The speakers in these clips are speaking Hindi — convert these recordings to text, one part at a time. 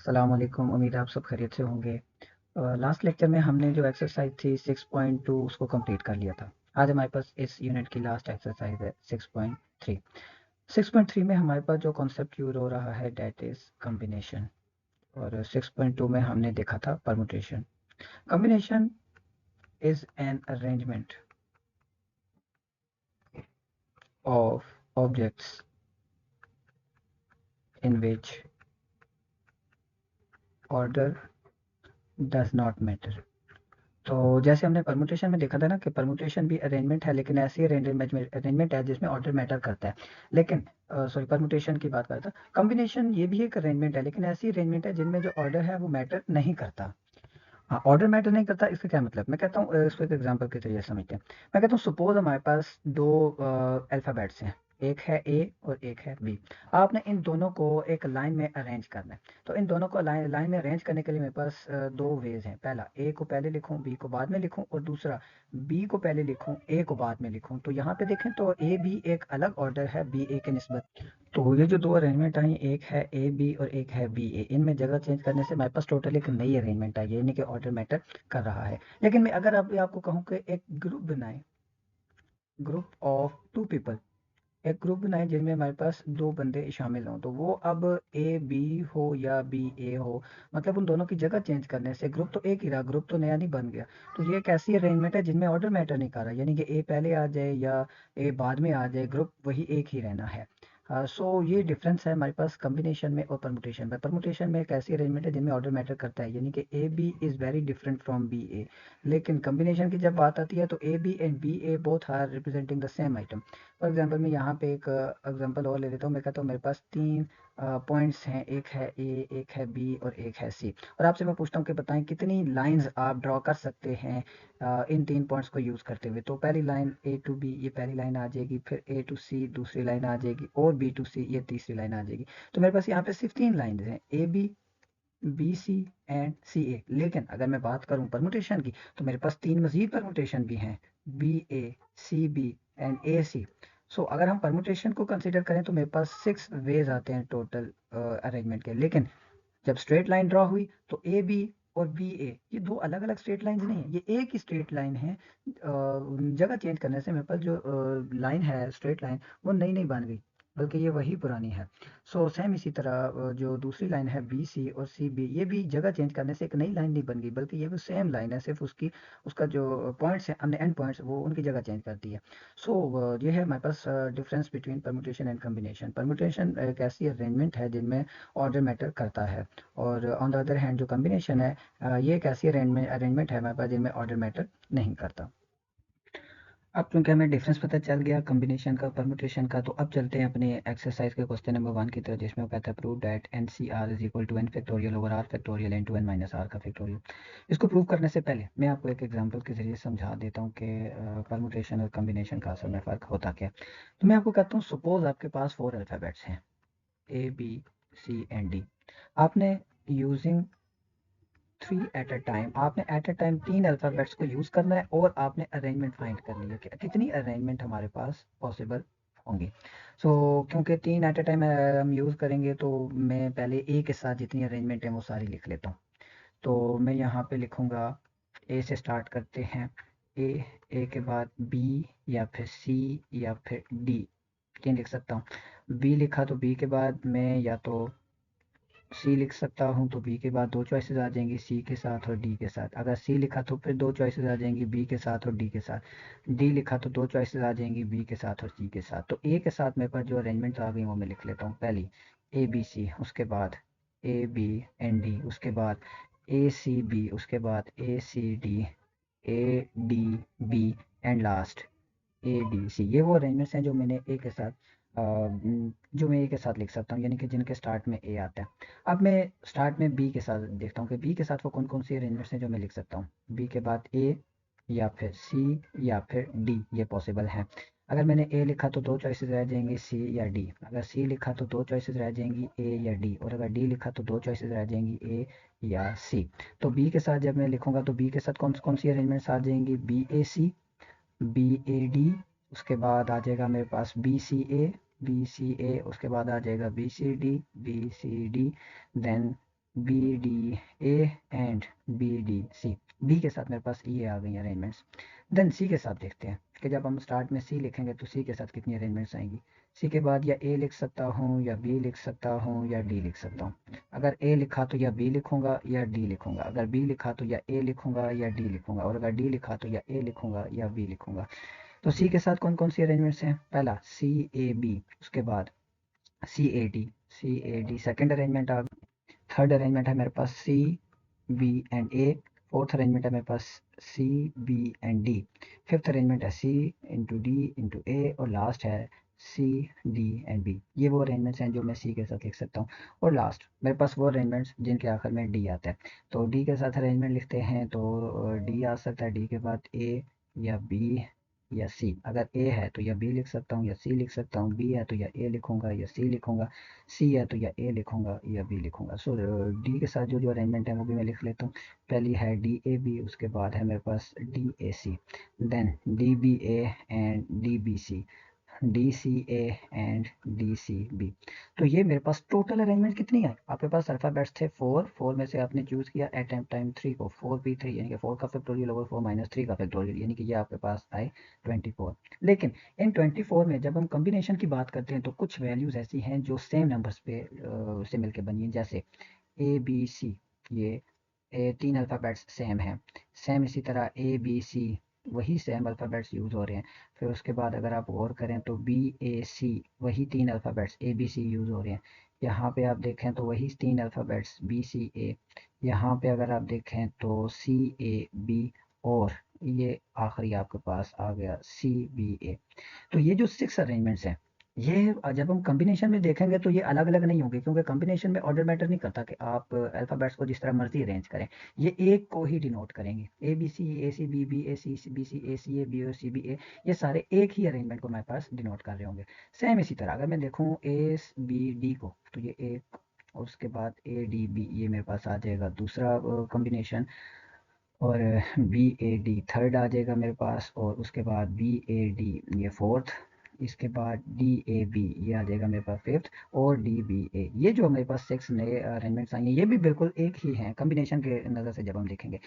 अस्सलाम वालेकुम। उम्मीद है आप सब खैरियत से होंगे। लास्ट लेक्चर में हमने जो एक्सरसाइज थी 6.2 उसको कंप्लीट कर लिया था। आज हमारे पास इस यूनिट की लास्ट एक्सरसाइज है 6.3। 6.3 में हमारे पास जो कॉन्सेप्ट यूज हो रहा है डेट इज कॉम्बिनेशन, और 6.2 में हमने देखा था permutation. Combination is an arrangement of objects in which order does not matter. तो जैसे हमने परमुटेशन में देखा था ना कि परमुटेशन भी अरेंजमेंट है, लेकिन ऐसी अरेंजमेंट है जिसमें ऑर्डर मैटर करता है। लेकिन सॉरी, परमुटेशन की बात करता। कॉम्बिनेशन ये भी एक अरेंजमेंट है, लेकिन ऐसी अरेंजमेंट है जिनमें जो ऑर्डर है वो मैटर नहीं करता। हाँ, ऑर्डर मैटर नहीं करता, इसका क्या मतलब? मैं कहता हूँ इसको एक एग्जांपल के जरिए समझते हैं। मैं कहता हूँ सपोज हमारे पास दो अल्फ़ाबेट्स हैं, एक है ए और एक है बी। आपने इन दोनों को एक लाइन में अरेंज करना है। तो इन दोनों को लाइन में अरेंज करने के लिए मेरे पास दो वेज हैं। पहला, ए को पहले लिखूं बी को बाद में लिखूं, और दूसरा बी को पहले लिखूं ए को बाद में लिखूं। तो यहाँ पे देखें तो ए बी एक अलग ऑर्डर है बी ए के निस्बत। तो ये जो दो अरेंजमेंट आई, एक है ए बी और एक है बी ए, इनमें जगह चेंज करने से हमारे पास टोटल एक नई अरेंजमेंट आई है, यानी कि ऑर्डर मैटर कर रहा है। लेकिन मैं अगर अभी आपको कहूँ कि एक ग्रुप बनाए, ग्रुप ऑफ टू पीपल, एक ग्रुप बनाए जिनमें हमारे पास दो बंदे शामिल हों, तो वो अब ए बी हो या बी ए हो, मतलब उन दोनों की जगह चेंज करने से ग्रुप तो एक ही रहा, ग्रुप तो नया नहीं बन गया। तो ये एक ऐसी अरेंजमेंट है जिनमें ऑर्डर मैटर नहीं कर रहा, यानी कि ए पहले आ जाए या ए बाद में आ जाए, ग्रुप वही एक ही रहना है। सो ये डिफरेंस है हमारे पास कॉम्बिनेशन में और परमुटेशन में। परमुटेशन में एक ऐसी अरेंजमेंट है जिनमें ऑर्डर मैटर करता है, यानी कि A B is very different from B A. लेकिन कॉम्बिनेशन की जब बात आती है तो A B and B A both are representing the same item. For example मैं यहाँ पे एक एग्जाम्पल और ले लेता हूँ। मैं कहता हूँ मेरे पास तीन पॉइंट्स हैं, एक है ए, एक है बी और एक है सी। और आपसे मैं पूछता हूँ कि बताएं कितनी लाइंस आप ड्रॉ कर सकते हैं इन तीन पॉइंट्स को यूज़ करते हुए। तो पहली लाइन ए टू बी, ये पहली लाइन आ जाएगी, फिर ए टू सी दूसरी लाइन आ जाएगी, और बी टू सी ये तीसरी लाइन आ जाएगी। तो मेरे पास यहाँ पे सिर्फ तीन लाइन हैं, A B B C and C A. लेकिन अगर मैं बात करूं परमुटेशन की, तो मेरे पास तीन मजीद परमुटेशन भी हैं, B A C B and A C. So अगर हम परमुटेशन को कंसीडर करें तो मेरे पास सिक्स वेज आते हैं टोटल अरेंजमेंट के। लेकिन जब स्ट्रेट लाइन ड्रॉ हुई तो ए बी और बी ए ये दो अलग अलग स्ट्रेट लाइन नहीं है, ये एक ही स्ट्रेट लाइन है। जगह चेंज करने से मेरे पास जो लाइन है स्ट्रेट लाइन वो नई नहीं बन गई, बल्कि ये वही पुरानी है। सो सेम इसी तरह जो दूसरी लाइन है बी सी और सी बी, ये भी जगह चेंज करने से एक नई लाइन नहीं बन गई, बल्कि ये भी सेम लाइन है, सिर्फ उसकी उसका जो पॉइंट्स है हमने एंड पॉइंट्स वो उनकी जगह चेंज कर दी है। सो ये है हमारे पास difference between permutation and combination. Permutation एक ऐसी अरेंजमेंट है जिनमें ऑर्डर मैटर करता है, और ऑन द अदर हैंड जो कॉम्बिनेशन है ये एक ऐसी अरेंजमेंट है हमारे पास जिनमें ऑर्डर मैटर नहीं करता। अब क्योंकि हमें डिफरेंस पता चल गया कॉम्बिनेशन का परमुटेशन का, तो अब चलते हैं अपने एक्सरसाइज के क्वेश्चन नंबर 1 की तरफ, जिसमें वो कहता है prove that n C R is equal to n factorial over r factorial into N minus are का फैक्टोरियल। इसको प्रूव करने से पहले मैं आपको एक एग्जांपल के जरिए समझा देता हूँ कि परमुटेशन और कॉम्बिनेशन का असल में फ़र्क होता क्या है। तो मैं आपको कहता हूँ सपोज आपके पास फोर अल्फ़ाबेट्स हैं, A B C and D. आपने using three at a time, आपने एट अ टाइम तीन अल्फ़ाबेट्स को यूज़ करना है, और आपने अरेंजमेंट फाइंड करनी है कि कितनी अरेंजमेंट हमारे पास पॉसिबल होंगी। सो क्योंकि तीन एट अ टाइम हम यूज़ करेंगे, तो मैं पहले ए के साथ जितनी अरेंजमेंट है वो सारी लिख लेता हूँ। तो मैं यहाँ पे लिखूँगा, ए से स्टार्ट करते हैं। ए, ए के बाद बी या फिर सी या फिर डी, तीन लिख सकता हूँ। बी लिखा तो बी के बाद मैं या तो सी लिख सकता हूँ, तो बी के बाद दो चॉइसेस आ जाएंगी, सी के साथ और डी के साथ। अगर सी लिखा तो फिर दो चॉइसेस आ जाएंगी, बी के साथ और डी के साथ। डी लिखा तो दो चॉइसेस आ जाएंगी, बी के साथ और सी के साथ। तो ए के साथ मेरे पास जो अरेंजमेंट आ गई वो मैं लिख लेता हूँ। पहली ए बी सी, उसके बाद ए बी एंड डी, उसके बाद ए सी बी, उसके बाद A C D, A D B, and last A D C. ये वो अरेंजमेंट्स हैं जो मैंने ए के साथ जो मैं ए के साथ लिख सकता हूँ, यानी कि जिनके स्टार्ट में ए आता है। अब मैं स्टार्ट में बी के साथ देखता हूँ कि बी के साथ वो कौन कौन सी अरेंजमेंट्स हैं जो मैं लिख सकता हूँ। बी के बाद ए या फिर सी या फिर डी, ये पॉसिबल है। अगर मैंने ए लिखा तो दो चॉइसेस रह जाएंगी, सी या डी। अगर सी लिखा तो दो चॉइसेस रह जाएंगी, ए या डी। और अगर डी लिखा तो दो चॉइसेस रह जाएंगी, ए या सी। तो बी के साथ जब मैं लिखूंगा तो बी के साथ कौन कौन सी अरेंजमेंट्स आ जाएंगी, B A C, B A D, उसके बाद आ जाएगा मेरे पास B C A, B C ए, उसके बाद आ जाएगा B C D, B C D, then B D A and B D C. B के साथ मेरे पास ये आ गई अरेंजमेंट्स। देन सी के साथ देखते हैं कि जब हम स्टार्ट में सी लिखेंगे तो सी के साथ कितनी अरेंजमेंट्स आएंगी। सी के बाद या ए लिख सकता हूँ, या बी लिख सकता हूँ, या डी लिख सकता हूँ। अगर ए लिखा तो या बी लिखूंगा या डी लिखूंगा, अगर बी लिखा तो या ए लिखूंगा या डी लिखूंगा, और अगर डी लिखा तो या ए लिखूंगा या बी लिखूंगा। तो सी के साथ कौन कौन सी अरेंजमेंट्स हैं? पहला सी ए बी, उसके बाद C A D. C A D second arrangement आ। थर्ड अरेंजमेंट है मेरे पास C B and A. Fourth arrangement है मेरे पास C B and D. Fifth arrangement है C into D into A, और लास्ट है सी डी एंड बी। ये वो अरेंजमेंट्स हैं जो मैं सी के साथ लिख सकता हूँ। और लास्ट मेरे पास वो अरेंजमेंट्स जिनके आखिर में डी आता है। तो डी के साथ अरेंजमेंट लिखते हैं तो डी आ सकता है, डी के बाद ए या बी या सी। अगर ए है तो या बी लिख सकता हूँ या सी लिख सकता हूँ, बी है तो या ए लिखूंगा या सी लिखूंगा, सी है तो या ए लिखूंगा या बी लिखूंगा। सो डी के साथ जो जो अरेंजमेंट है वो भी मैं लिख लेता हूँ। पहली है डी ए बी, उसके बाद है मेरे पास D A C, then D B A and D B C, D C A and D C B. तो ये मेरे पास टोटल अरेंजमेंट कितनी है? आपके पास अल्फाबेट्स थे फोर, फोर में से आपने चूज किया एट टाइम थ्री को, फोर पी थ्री, यानी कि फोर का factorial over four minus three का फैक्टोरियल, यानी कि ये आपके पास आए 24। लेकिन इन 24 में जब हम कॉम्बिनेशन की बात करते हैं तो कुछ वैल्यूज ऐसी हैं जो सेम नंबर्स पे से मिलकर बनी है, जैसे ए बी सी। ये तीन अल्फ़ाबेट्स सेम हैं। सेम इसी तरह ए बी सी, वही सेम अल्फ़ाबेट्स यूज़ हो रहे हैं। फिर उसके बाद अगर आप गौर करें तो बी ए सी, वही तीन alphabets A B C use हो रहे हैं। यहाँ पे आप देखें तो वही तीन अल्फ़ाबेट्स बी सी ए। यहाँ पे अगर आप देखें तो सी ए बी, और ये आखिरी आपके पास आ गया सी बी ए। तो ये जो सिक्स अरेंजमेंट्स हैं, ये जब हम कॉम्बिनेशन में देखेंगे तो ये अलग अलग नहीं होंगे, क्योंकि कॉम्बिनेशन में ऑर्डर मैटर नहीं करता कि आप अल्फ़ाबेट्स को जिस तरह मर्जी अरेंज करें। ये एक को ही डिनोट करेंगे, A B C, A C B, B A C, B C A, C A B और सी बी ए। ये सारे एक ही अरेंजमेंट को हमारे पास डिनोट कर रहे होंगे। सेम इसी तरह अगर मैं देखूँ ए बी डी को, तो ये एक, और उसके बाद ए डी बी, ये मेरे पास आ जाएगा दूसरा कॉम्बिनेशन, और बी ए डी थर्ड आ जाएगा मेरे पास, और उसके बाद बी ए डी ये फोर्थ, इसके बाद डी ए बी ये आ जाएगा मेरे पास फिफ्थ, और डी बी ए। ये जो मेरे पास सिक्स नए अरेंजमेंट्स आई हैं ये भी बिल्कुल एक ही हैं कॉम्बिनेशन के नज़र से जब हम देखेंगे।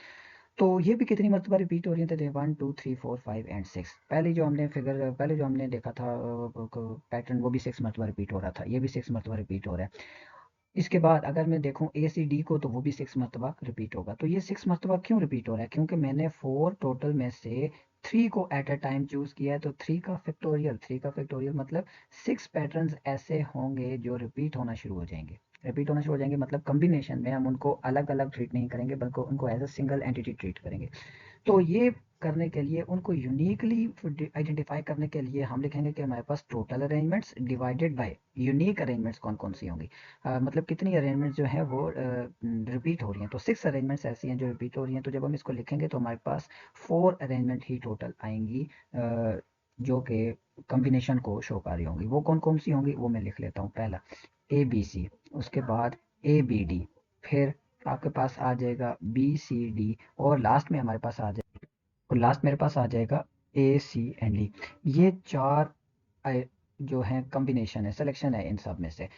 तो ये भी कितनी मरतबा रिपीट हो रही है? तो one two three four five and six. पहले जो हमने फिगर, पहले जो हमने देखा था पैटर्न, वो भी सिक्स मरतबा रिपीट हो रहा था, ये भी सिक्स मरतबा रिपीट हो रहा है। इसके बाद अगर मैं देखूं ए सी डी को, तो वो भी सिक्स मरतबा रिपीट होगा। तो ये सिक्स मरतबा क्यों रिपीट हो रहा है? क्योंकि मैंने फोर टोटल में से थ्री को एट अ टाइम चूज किया है। तो थ्री का फैक्टोरियल मतलब सिक्स पैटर्न्स ऐसे होंगे जो रिपीट होना शुरू हो जाएंगे। रिपीट होना शुरू हो जाएंगे मतलब कॉम्बिनेशन में हम उनको अलग अलग ट्रीट नहीं करेंगे, बल्कि उनको as a single entity treat करेंगे। तो ये करने के लिए, उनको यूनिकली आइडेंटिफाई करने के लिए हम लिखेंगे कि हमारे पास total arrangements divided by unique arrangements कौन कौन सी होंगी। मतलब कितनी अरेंजमेंट्स जो है वो रिपीट हो रही हैं। तो सिक्स अरेंजमेंट्स ऐसी हैं जो रिपीट हो रही हैं। तो जब हम इसको लिखेंगे तो हमारे पास फोर अरेंजमेंट ही टोटल आएंगी, जो कि कॉम्बिनेशन को शो कर रही होंगी। वो कौन कौन सी होंगी वो मैं लिख लेता हूँ। पहला ए बी सी, उसके बाद ए बी डी, फिर आपके पास आ जाएगा बी सी डी, और लास्ट में हमारे पास आ जाएगा, और लास्ट मेरे पास आ जाएगा ए सी एंड डी। ये चार जो है कॉम्बिनेशन है, सिलेक्शन है इन सब में से।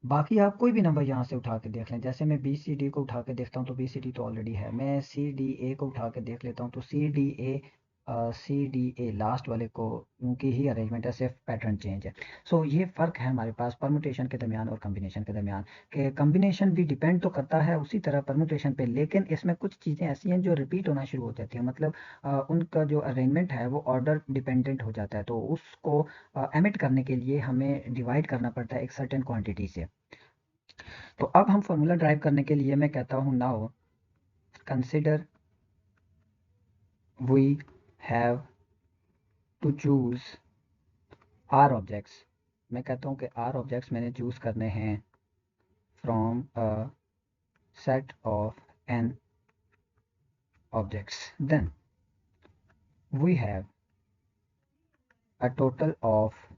बाकी आप कोई भी नंबर यहाँ से उठा के देख लें। जैसे मैं बी सी डी को उठा के देखता हूँ तो बी सी डी तो ऑलरेडी है। मैं सी डी ए को उठा के देख लेता हूँ तो सी डी ए लास्ट वाले को, उनकी ही अरेंजमेंट है, सिर्फ पैटर्न चेंज है। सो ये फ़र्क है हमारे पास परमुटेशन के दरमियान और कम्बिनेशन के दरमियान, कि कम्बिनेशन भी डिपेंड तो करता है उसी तरह परमुटेशन पे, लेकिन इसमें कुछ चीज़ें ऐसी हैं जो रिपीट होना शुरू हो जाती हैं। मतलब उनका जो अरेंजमेंट है वो ऑर्डर डिपेंडेंट हो जाता है, तो उसको एमिट करने के लिए हमें डिवाइड करना पड़ता है एक सर्टेन क्वांटिटी से। तो अब हम फॉर्मूला ड्राइव करने के लिए मैं कहता हूँ now consider we have to choose R objects. मैं कहता हूँ कि आर ऑब्जेक्ट्स मैंने चूज करने हैं from a set of N objects. Then we have a total of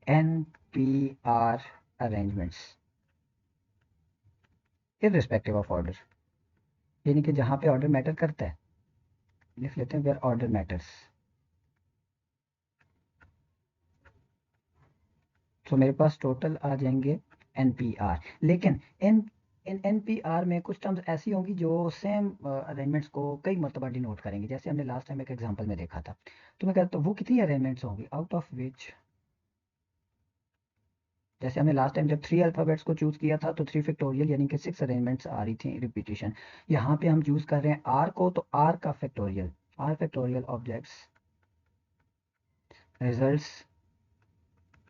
N P R arrangements irrespective of order, यानी कि जहाँ पे ऑर्डर मैटर करता है लिख लेते हैं वेयर ऑर्डर मैटर्स। तो मेरे पास टोटल आ जाएंगे एन पी आर। लेकिन इन इन NPR में कुछ टर्म्स ऐसी होंगी जो सेम अरेंजमेंट्स को कई मरतबा डिनोट करेंगे, जैसे हमने लास्ट टाइम एक एग्जांपल में देखा था। तो मैं कहता हूँ वो कितनी अरेंजमेंट्स होंगी, आउट ऑफ विच, जैसे हमने लास्ट टाइम जब 3 अल्फाबेट्स को चूज किया था तो 3 फैक्टोरियल यानी कि 6 अरेंजमेंट्स आ रही थी रिपीटिशन। यहाँ पे हम चूज कर रहे हैं आर को, तो आर का factorial, are factorial objects results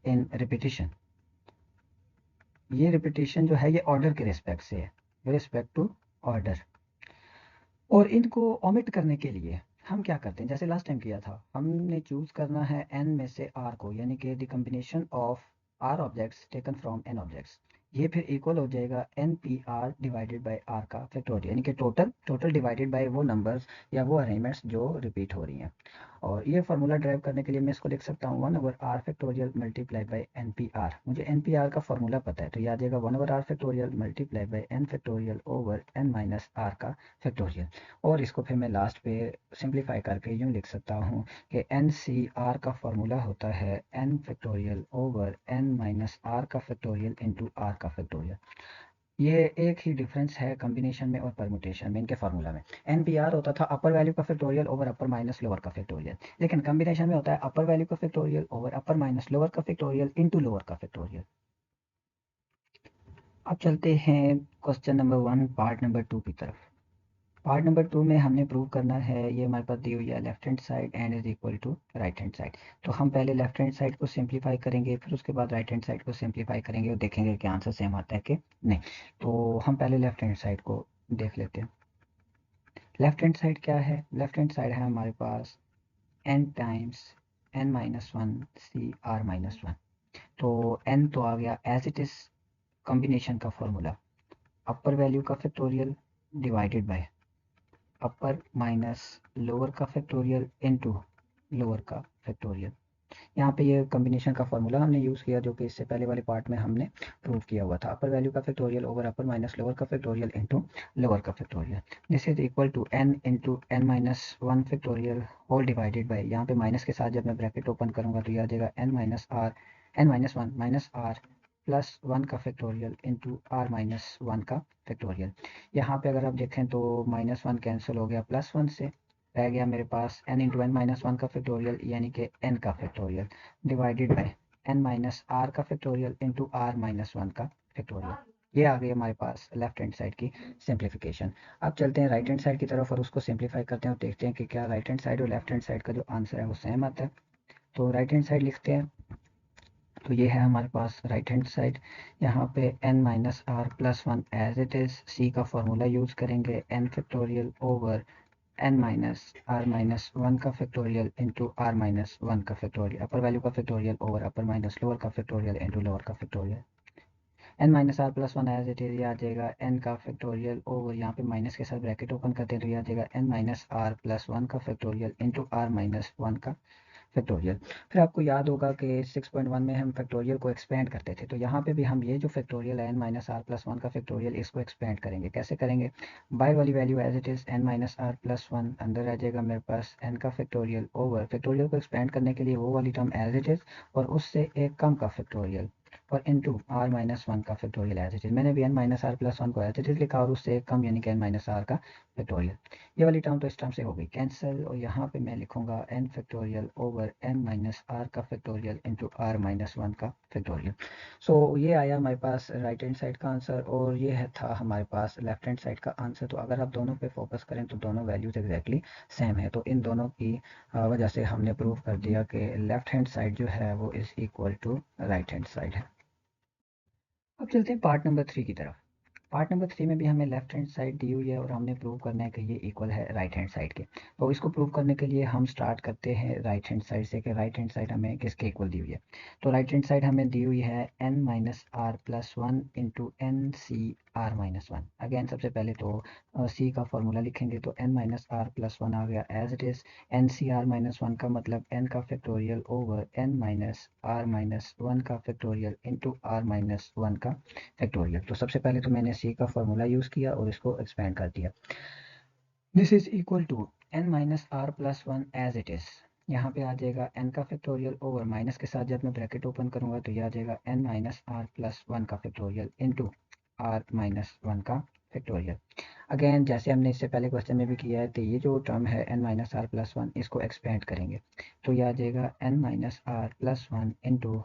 in repetition. ये रिपीटिशन जो है ये ऑर्डर के रिस्पेक्ट से है, रिस्पेक्ट टू ऑर्डर। और इनको ओमिट करने के लिए हम क्या करते हैं, जैसे लास्ट टाइम किया था, हमने चूज करना है n में से r को, यानी कि the combination of r objects taken from n objects. ये फिर इक्वल हो जाएगा NPR डिवाइडेड बाय r का फैक्टोरियल, यानी कि टोटल डिवाइडेड बाय वो नंबर्स या वो अरेंजमेंट्स जो रिपीट हो रही हैं। और ये फार्मूला ड्राइव करने के लिए मैं इसको लिख सकता हूँ 1/r factorial multiply by NPR। मुझे NPR का फार्मूला पता है, तो यह आ जाएगा 1/r factorial multiply by n factorial over n minus r का फैक्टोरियल। और इसको फिर मैं लास्ट पे सिंप्लीफाई करके यूँ लिख सकता हूँ कि NCR का फार्मूला होता है n factorial over n minus r का फैक्टोरियल इंटू r का फैक्टोरियल। ये एक ही डिफरेंस है कॉम्बिनेशन में और परमुटेशन में, इनके फार्मूला में। NPR होता था अपर वैल्यू का factorial over upper minus lower का फैक्टोरियल, लेकिन कॉम्बिनेशन में होता है अपर वैल्यू का factorial over upper minus lower का फैक्टोरियल इंटू लोअर का फैक्टोरियल। अब चलते हैं क्वेश्चन नंबर 1 पार्ट नंबर 2 की तरफ। पार्ट नंबर 2 में हमने प्रूव करना है, ये हमारे पास दी हुई है left hand side and is equal to right hand side. तो हम पहले लेफ्ट हैंड साइड को सिंप्लीफाई करेंगे, फिर उसके बाद राइट हैंड साइड को सिंप्लीफाई करेंगे और देखेंगे कि आंसर सेम आता है कि नहीं। तो हम पहले लेफ्ट हैंड साइड को देख लेते हैं। लेफ्ट हैंड साइड क्या है, लेफ्ट हैंड साइड है हमारे पास n times n minus one C are minus one. तो n तो आ गया एज इट इज कॉम्बिनेशन का फॉर्मूला, अपर वैल्यू का factorial divided by upper minus lower का फैक्टोरियल इनटू लोअर का फैक्टोरियल। यहाँ पे ये कॉम्बिनेशन का फॉर्मूला हमने यूज़ किया जो कि इससे पहले वाले पार्ट में हमने प्रूव किया हुआ था, अपर वैल्यू का factorial over upper minus lower का फैक्टोरियल इनटू लोअर का factorial. This is equal to n into n minus one factorial whole divided by, यहाँ पे माइनस के साथ जब मैं ब्रैकेट ओपन करूंगा तो यह आ जाएगा n minus R, n minus one minus are plus one का factorial into are minus one का फैक्टोरियल। यहाँ पे अगर आप देखें तो माइनस वन कैंसिल हो गया प्लस वन से, रह गया मेरे पास n into N minus one का फैक्टोरियल यानी कि n का factorial divided by n minus are का factorial into are minus one का फैक्टोरियल। ये आ गई हमारे पास लेफ्ट हैंड साइड की सिंप्लीफिकेशन। अब चलते हैं राइट हैंड साइड की तरफ और उसको सिंप्लीफाई करते हैं और देखते हैं कि क्या राइट हैंड साइड और लेफ्ट हैंड साइड का जो आंसर है वो सेम आता है। तो राइट हैंड साइड लिखते हैं, तो ये है हमारे पास राइट हैंड साइड। यहाँ पे n minus are plus one as it is, C का फॉर्मूला यूज करेंगे n factorial over n minus are minus one का factorial into are minus one का फैक्टोरियल, अपर वैल्यू का factorial over upper minus lower का फैक्टोरियल इंटू लोअर का factorial. n minus are plus one as it is, ये आ जाएगा n का फैक्टोरियल ओवर, यहाँ पे माइनस के साथ ब्रैकेट ओपन करते हैं तो ये आ जाएगा n minus are plus one का factorial into are minus one का फैक्टोरियल। फिर आपको याद होगा कि 6.1 में हम फैक्टोरियल को एक्सपेंड करते थे, तो यहाँ पे भी हम ये जो फैक्टोरियल है n minus are plus one का फैक्टोरियल, इसको एक्सपेंड करेंगे। कैसे करेंगे, बाय वाली value as it is n minus are plus one, अंदर आ जाएगा मेरे पास n का फैक्टोरियल ओवर, फैक्टोरियल को एक्सपेंड करने के लिए वो वाली टर्म एज इट इज और उससे एक कम का फैक्टोरियल और इनटू आर माइनस वन का फैक्टोरियल एज इट इज। मैंने भी n minus are plus one को एज इट इज लिखा और उससे एक कम यानी कि n माइनस आर का फैक्टोरियल। ये वाली टर्म तो इस टर्म से हो गई कैंसिल और यहाँ पे मैं लिखूंगा n factorial over n minus are का factorial into are minus one का फैक्टोरियल। सो ये आया हमारे पास राइट हैंड साइड का आंसर और ये है था हमारे पास लेफ्ट हैंड साइड का आंसर। तो अगर आप दोनों पे फोकस करें तो दोनों वैल्यूज एग्जैक्टली सेम है, तो इन दोनों की वजह से हमने प्रूव कर दिया कि लेफ्ट हैंड साइड जो है वो is equal to right hand side है। अब चलते हैं पार्ट नंबर 3 की तरफ। पार्ट नंबर 3 में भी हमें लेफ्ट हैंड साइड दी हुई है और हमने प्रूव करना है कि ये इक्वल है राइट हैंड साइड के। तो इसको प्रूव करने के लिए हम स्टार्ट करते हैं राइट हैंड साइड से कि राइट हैंड साइड हमें किसके इक्वल दी हुई है। तो राइट हैंड साइड हमें दी हुई है n minus are plus one into N C R minus one. Again सबसे पहले तो सी का फॉर्मूला लिखेंगे, तो n minus are plus one आ गया as it is, N C R minus one का मतलब n का factorial over n minus are minus one का factorial into are minus one का फैक्टोरियल। तो सबसे पहले तो मैंने सी का फॉर्मूला यूज किया और इसको एक्सपेंड कर दिया। This is equal to n minus are plus one as it is, यहाँ पे आ जाएगा n का फैक्टोरियल ओवर माइनस के साथ जब मैं ब्रैकेट ओपन करूंगा तो यह आ जाएगा n minus are plus one का factorial into are minus one का फैक्टोरियल। अगेन जैसे हमने इससे पहले क्वेश्चन में भी किया है, तो ये जो टर्म है n minus are plus one, इसको एक्सपेंड करेंगे तो ये आ जाएगा n minus are plus one into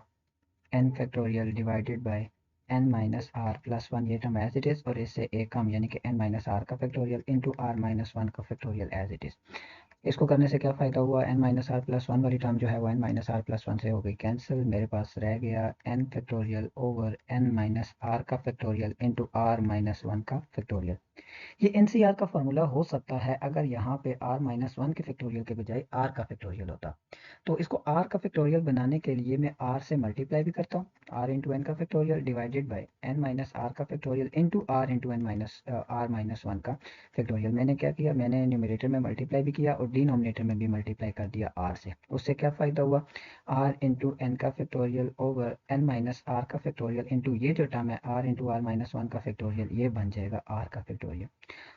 n factorial divided by n minus are plus one, ये टर्म एज इट इज़, और इससे एक कम यानी कि n माइनस आर का factorial into are minus one का फैक्टोरियल एज इट इज़। इसको करने से क्या फ़ायदा हुआ, n minus are plus one वाली टर्म जो है वो n minus are plus one से हो गई कैंसिल, मेरे पास रह गया n factorial over n minus are का factorial into are minus one का फैक्टोरियल। ये एनसीआर का फॉर्मूला हो सकता है अगर यहाँ पे r माइनस वन के फैक्टोरियल के बजाय r का फैक्टोरियल होता। तो इसको r का फैक्टोरियल बनाने के लिए मैं r से मल्टीप्लाई भी करता हूँ, r इंटू एन का factorial divided by n minus are का factorial into r into N minus are minus one का फैक्टोरियल। मैंने क्या किया, मैंने न्यूमरेटर में मल्टीप्लाई भी किया और डिनोमिनेटर में भी मल्टीप्लाई कर दिया r से। उससे क्या फ़ायदा हुआ, r इंटू एन का factorial over n minus are का फैक्टोरियल इंटू ये जो टर्म है r into are minus one का फैक्टोरियल, ये बन जाएगा r का फैक्टोरियल।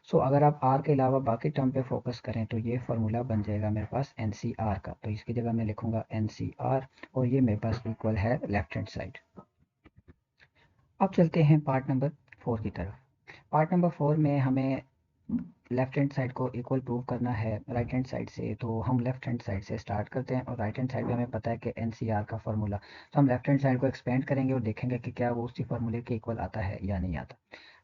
सो अगर आप r के अलावा बाकी टर्म पे फोकस करें तो ये फार्मूला बन जाएगा मेरे पास NCR का, तो इसकी जगह मैं लिखूंगा NCR और ये मेरे पास इक्वल है लेफ्ट हैंड साइड। अब चलते हैं पार्ट नंबर 4 की तरफ। पार्ट नंबर 4 में हमें लेफ्ट हैंड साइड को इक्वल प्रूव करना है राइट हैंड साइड से, तो हम लेफ्ट हैंड साइड से स्टार्ट करते हैं और राइट हैंड साइड में हमें पता है कि NCR का फॉर्मूला, तो हम लेफ्ट हैंड साइड को एक्सपेंड करेंगे और देखेंगे कि क्या वो उसी फॉर्मूले के इक्वल आता है या नहीं आता।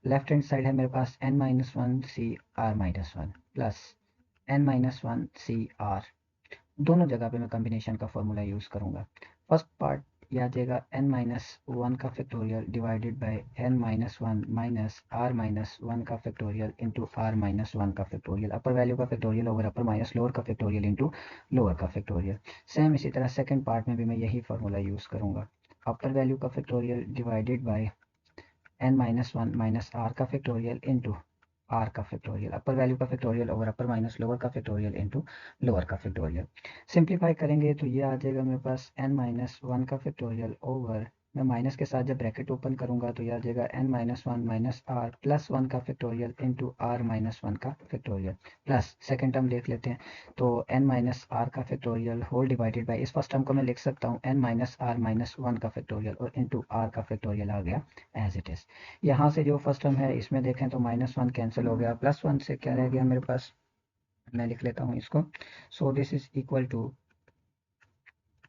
लेफ्ट हैंड साइड है मेरे पास n minus one C are minus one plus n minus one C R, दोनों जगह पे मैं कॉम्बिनेशन का फॉर्मूला यूज़ करूँगा। फर्स्ट पार्ट ये आ जाएगा n माइनस वन का factorial divided by n minus one minus are minus one का factorial into are minus one का फैक्टोरियल, अपर वैल्यू का factorial over upper minus lower का फैक्टोरियल इंटू लोअर का फैक्टोरियल। सेम इसी तरह सेकंड पार्ट में भी मैं यही फार्मूला यूज़ करूँगा, अपर वैल्यू का factorial divided by n minus one minus are का फैक्टोरियल इंटू आर का फैक्टोरियल, अपर वैल्यू का factorial over upper minus lower का फैक्टोरियल इंटू लोअर का फैक्टोरियल। सिंप्लीफाई करेंगे तो ये आ जाएगा मेरे पास n माइनस वन का फैक्टोरियल ओवर, मैं माइनस के साथ जब ब्रैकेट ओपन करूंगा तो ये आ जाएगा n minus one minus are plus one का factorial into are minus one का फैक्टोरियल प्लस सेकेंड टर्म देख लेते हैं, तो n माइनस आर का फैक्टोरियल होल डिवाइडेड बाई, इस फर्स्ट टर्म को मैं लिख सकता हूँ n minus are minus one का फैक्टोरियल और इंटू आर का फैक्टोरियल आ गया एज इट इज़। यहाँ से जो फर्स्ट टर्म है इसमें देखें तो माइनस वन कैंसिल हो गया, प्लस वन से क्या रह गया मेरे पास, मैं लिख लेता हूँ इसको। So this is equal to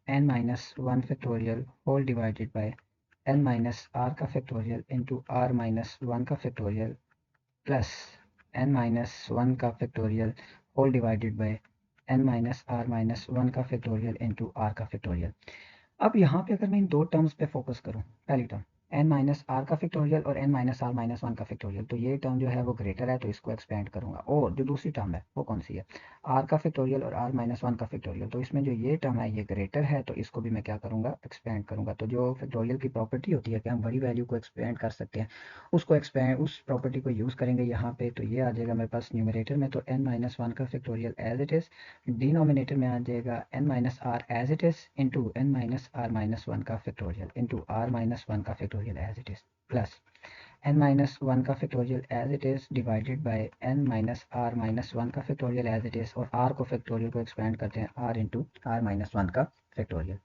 n minus one factorial whole divided by n minus are का factorial into are minus one का factorial plus n minus one का factorial whole divided by n minus are minus one का फैक्टोरियल इंटू आर का फैक्टोरियल। अब यहाँ पे अगर मैं इन दो टर्म्स पे फोकस करूँ, पहली टर्म n माइनस आर का फैक्टोरियल और n minus are minus one का फैक्टोरियल, तो ये टर्म जो है वो ग्रेटर है तो इसको एक्सपेंड करूंगा। और जो दूसरी टर्म है वो कौन सी है, r का फैक्टोरियल और r माइनस वन का फैक्टोरियल, तो इसमें जो ये टर्म है ये ग्रेटर है तो इसको भी मैं क्या करूंगा, एक्सपेंड करूंगा। तो जो फैक्टोरियल की प्रॉपर्टी होती है कि हम बड़ी वैल्यू को एक्सपेंड कर सकते हैं, उसको एक्सपेंड उस प्रॉपर्टी को यूज़ करेंगे यहाँ पे, तो ये आ जाएगा मेरे पास न्यूमरेटर में तो n माइनस वन का factorial as it is, denominator में आ जाएगा n minus r as it is into n minus are minus one का factorial into are minus one का factorial as it is plus n minus one का factorial as it is divided by n minus are minus one का फैक्टोरियल एज इट इज़, और r को फैक्टोरियल को एक्सपेंड करते हैं r into are minus one का फैक्टोरियल।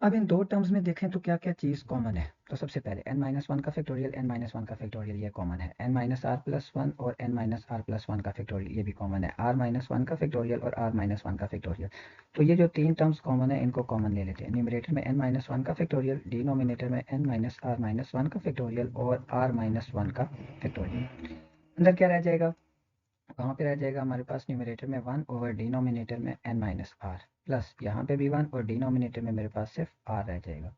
अब इन दो टर्म्स में देखें तो क्या क्या चीज़ कॉमन है, तो सबसे पहले n माइनस वन का फैक्टोरियल n माइनस वन का फैक्टोरियल ये कॉमन है, n minus are plus one और n minus are plus one का फैक्टोरियल ये भी कॉमन है, r माइनस वन का फैक्टोरियल और r माइनस वन का फैक्टोरियल। तो ये जो तीन टर्म्स कॉमन है इनको कॉमन ले लेते हैं, न्यूमरेटर में n माइनस वन का फैक्टोरियल, डिनोमिनेटर में n minus are minus one का फैक्टोरियल और r माइनस वन का फैक्टोरियल। अंदर क्या रह जाएगा, वहाँ पे रह जाएगा हमारे पास न्यूमरेटर में वन ओवर डिनोमिनेटर में n माइनस आर प्लस यहाँ पे भी वन और डिनोमिनेटर में मेरे पास सिर्फ r रह जाएगा।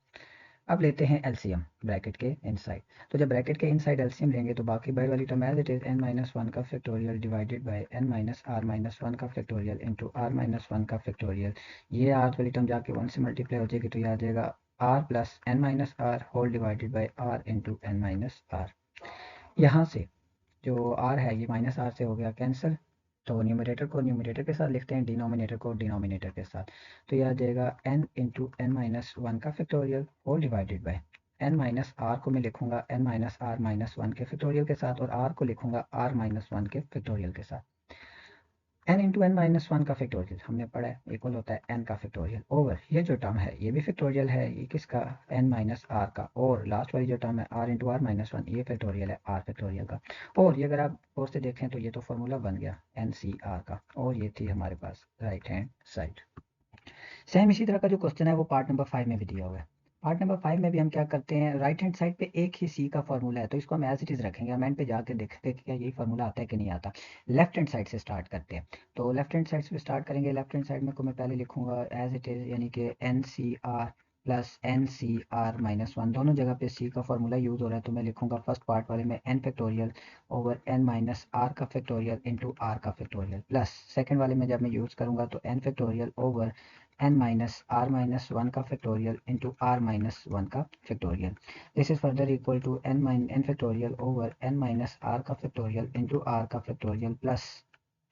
अब लेते हैं एलसीएम ब्रैकेट के इनसाइड, तो जब ब्रैकेट के इनसाइड एलसीएम लेंगे तो बाकी बाहर वाली term as it is n minus one का factorial divided by n minus are minus one का factorial into are minus one का फैक्टोरियल, ये आर वाली टर्म जाके वन से मल्टीप्लाई हो जाएगी तो ये आ जाएगा r plus n minus r whole divided by r into n minus r. यहाँ से जो r है ये माइनस आर से हो गया कैंसिल, तो न्यूमरेटर को न्यूमरेटर के साथ लिखते हैं, डिनोमिनेटर को डिनोमिनेटर के साथ, तो यह आ जाएगा n into N minus one का factorial whole divided by n minus r को मैं लिखूंगा n minus are minus one के फैक्टोरियल के साथ और r को लिखूंगा r माइनस वन के फैक्टोरियल के साथ। n into N minus one का फैक्टोरियल हमने पढ़ा है इक्वल होता है n का फैक्टोरियल ओवर ये जो टर्म है ये भी फैक्टोरियल है, ये किसका n माइनस आर का, और लास्ट वाली जो टर्म है r into are minus one ये फैक्टोरियल है r फैक्टोरियल का। और ये अगर आप और से देखें तो ये तो फॉर्मूला बन गया एन सी आर का, और ये थी हमारे पास राइट हैंड साइड। सेम इसी तरह का जो क्वेश्चन है वो पार्ट नंबर 5 में भी दिया हुआ है। पार्ट नंबर 5 में भी हम क्या करते हैं, राइट हैंड साइड पे एक ही सी का फॉर्मूला है तो इसको हम एज इट इज रखेंगे, हम एंड पे जाके देखेंगे कि क्या यही फॉर्मूला आता है कि नहीं आता। लेफ्ट हैंड साइड से स्टार्ट करते हैं, तो लेफ्ट हैंड साइड से स्टार्ट करेंगे। लेफ्ट हैंड साइड में को मैं पहले लिखूंगा एज इट इज, यानी कि N C R plus N C R minus one, दोनों जगह पे सी का फॉर्मूला यूज हो रहा है, तो मैं लिखूंगा फर्स्ट पार्ट वाले में N factorial over N minus are का फैक्टोरियल इंटू आर का फैक्टोरियल, प्लस सेकंड वाले में जब मैं यूज करूंगा तो N factorial over n minus r minus 1 का फैक्टोरियल इंटू r minus 1 का factorial. This is further equal to n factorial over n minus r का फैक्टोरियल इंटू r का factorial plus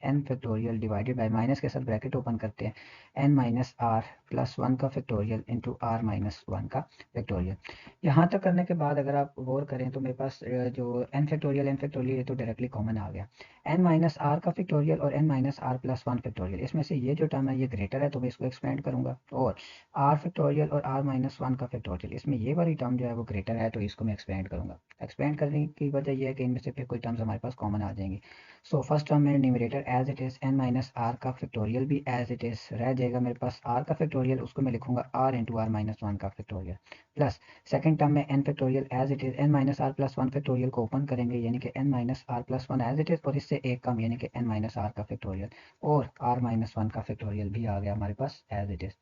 n factorial divided by, minus के साथ ब्रैकेट ओपन करते हैं, n minus are plus one का factorial into are minus one का फैक्टोरियल। यहाँ तक करने के बाद अगर आप गौर करें तो मेरे पास जो n फैक्टोरियल ये तो डायरेक्टली कॉमन आ गया, n माइनस आर का फैक्टोरियल और n minus are plus one factorial, इसमें से ये जो टर्म है ये ग्रेटर है तो मैं इसको एक्सपेंड करूंगा, और आर फैक्टोरियल और r माइनस वन का फैक्टोरियल, इसमें ये वाली टर्म जो है वो ग्रेटर है तो इसको मैं एक्सपेंड करूंगा। एक्सपेंड करने की वजह यह है कि इनमें से फिर कोई टर्म्स हमारे पास कॉमन आ जाएंगी। सो फर्स्ट टर्म में numerator as it is n minus are का फैक्टोरियल भी एज इट इज रह जाएगा मेरे पास, r का फैक्टोरियल उसको मैं लिखूंगा r into are minus one का फैक्टोरियल, प्लस सेकंड टर्म में n factorial as it is n minus are plus one factorial को ओपन करेंगे, यानी कि n minus are plus one as it is, और इससे एक कम यानी कि n माइनस आर का फैक्टोरियल, और r माइनस वन का फैक्टोरियल भी आ गया हमारे पास एज इट इज।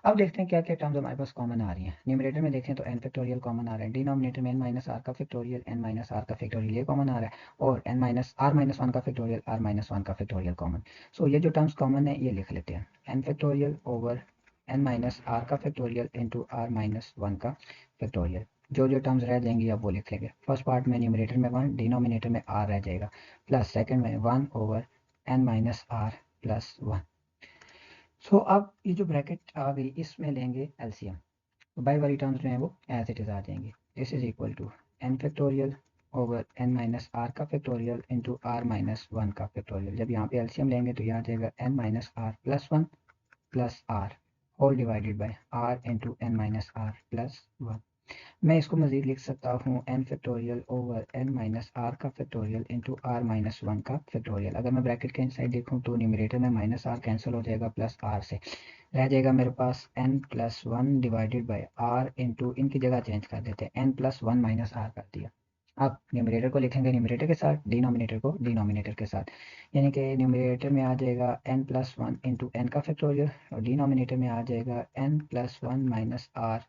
अब देखते हैं क्या क्या टर्म्स हमारे पास कॉमन आ रही हैं। न्यूमरेटर में देखें तो n फैक्टोरियल कॉमन आ रहा है, डिनोमिनेटर में n माइनस आर का फैक्टोरियल n माइनस आर का फैक्टोरियल ये कॉमन आ रहा है, और n minus are minus one का फैक्टोरियल r माइनस वन का फैक्टोरियल कॉमन। सो ये जो टर्म्स कॉमन है ये लिख लेते हैं, n factorial over n minus are का factorial into r minus one का फैक्टोरियल। जो जो टर्म्स रह जाएंगी अब वो लिख लेंगे। फर्स्ट पार्ट में न्यूमरेटर में वन, डिनोमिनेटर में r रह जाएगा, प्लस सेकंड में one over n minus are plus one. So अब ये जो ब्रैकेट आ गई इसमें लेंगे एलसीएम, तो बाई वाली टर्म्स जो हैं वो एज इट इज आ जाएंगे। This is equal to n factorial over N minus are का factorial into are minus one का फैक्टोरियल। जब यहाँ पे एलसीएम लेंगे तो यहाँ आ जाएगा n minus are plus one plus r whole divided by are into N minus are plus one. मैं इसको मजीद लिख सकता हूँ n factorial over N minus are का factorial into are minus one का फैक्टोरियल। अगर मैं ब्रैकेट के इनसाइड देखूँ तो न्यूमरेटर में माइनस आर कैंसिल हो जाएगा, प्लस आर से रह जाएगा मेरे पास n plus one divided by are into, इनकी जगह चेंज कर देते हैं, n plus one minus R कर दिया। अब न्यूमरेटर को लिखेंगे न्यूमरेटर के साथ, डिनोमिनेटर को डिनोमिनेटर के साथ, यानी कि न्यूमरेटर में आ जाएगा n plus one into N का फैक्टोरियल, और डिनोमिनेटर में आ जाएगा n plus one minus are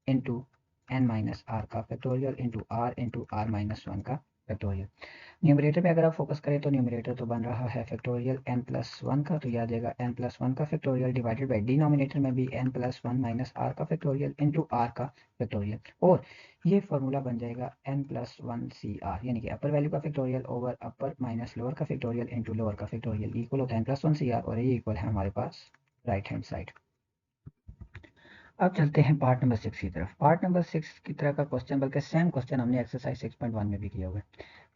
into N minus are का factorial into are minus one का फैक्टोरियल। न्यूमरेटर पे अगर आप फोकस करें तो न्यूमरेटर तो बन रहा है फैक्टोरियल n प्लस वन का, तो यह आ जाएगा n प्लस वन का फैक्टोरियल डिवाइडेड बाई डिनोमिनेटर में भी n plus one minus are का फैक्टोरियल इंटू आर का फैक्टोरियल, और ये फॉर्मूला बन जाएगा n plus one C R, यानी कि अपर वैल्यू का factorial over upper minus lower का फैक्टोरियल इंटू लोअर का फैक्टोरियल इक्वल होता है n plus one C R, और ये इक्वल है हमारे पास राइट हैंड साइड। अब चलते हैं पार्ट नंबर 6 की तरफ। पार्ट नंबर 6 की तरह का क्वेश्चन, बल्कि सेम क्वेश्चन हमने एक्सरसाइज 6.1 में भी किया हुआ है।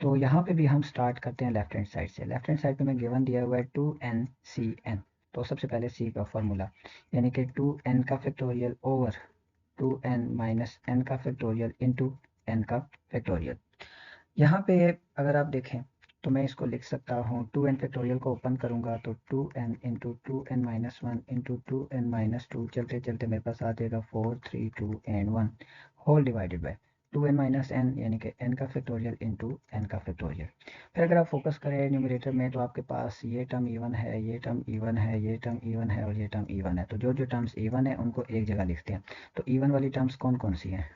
तो यहाँ पे भी हम स्टार्ट करते हैं लेफ्ट हैंड साइड से। लेफ्ट हैंड साइड पे मैं गिवन दिया हुआ है 2n तो सबसे पहले c का फॉर्मूला, यानी कि 2n का factorial over 2n minus n का फैक्टोरियल इंटू n का फैक्टोरियल। यहाँ पे अगर आप देखें तो मैं इसको लिख सकता हूँ, 2n फैक्टोरियल को ओपन करूँगा तो 2n into 2n minus one into 2n minus two, चलते चलते मेरे पास आ जाएगा 4 3 2 and 1 whole divided by 2n minus n, यानी कि n का फैक्टोरियल इंटू n का फैक्टोरियल। फिर अगर आप फोकस करें न्यूमरेटर में तो आपके पास ये टर्म इवन है, ये टर्म इवन है, ये टर्म इवन है, और ये टर्म इवन है, तो जो जो टर्म्स इवन है उनको एक जगह लिखते हैं। तो इवन वाली टर्म्स कौन कौन सी हैं,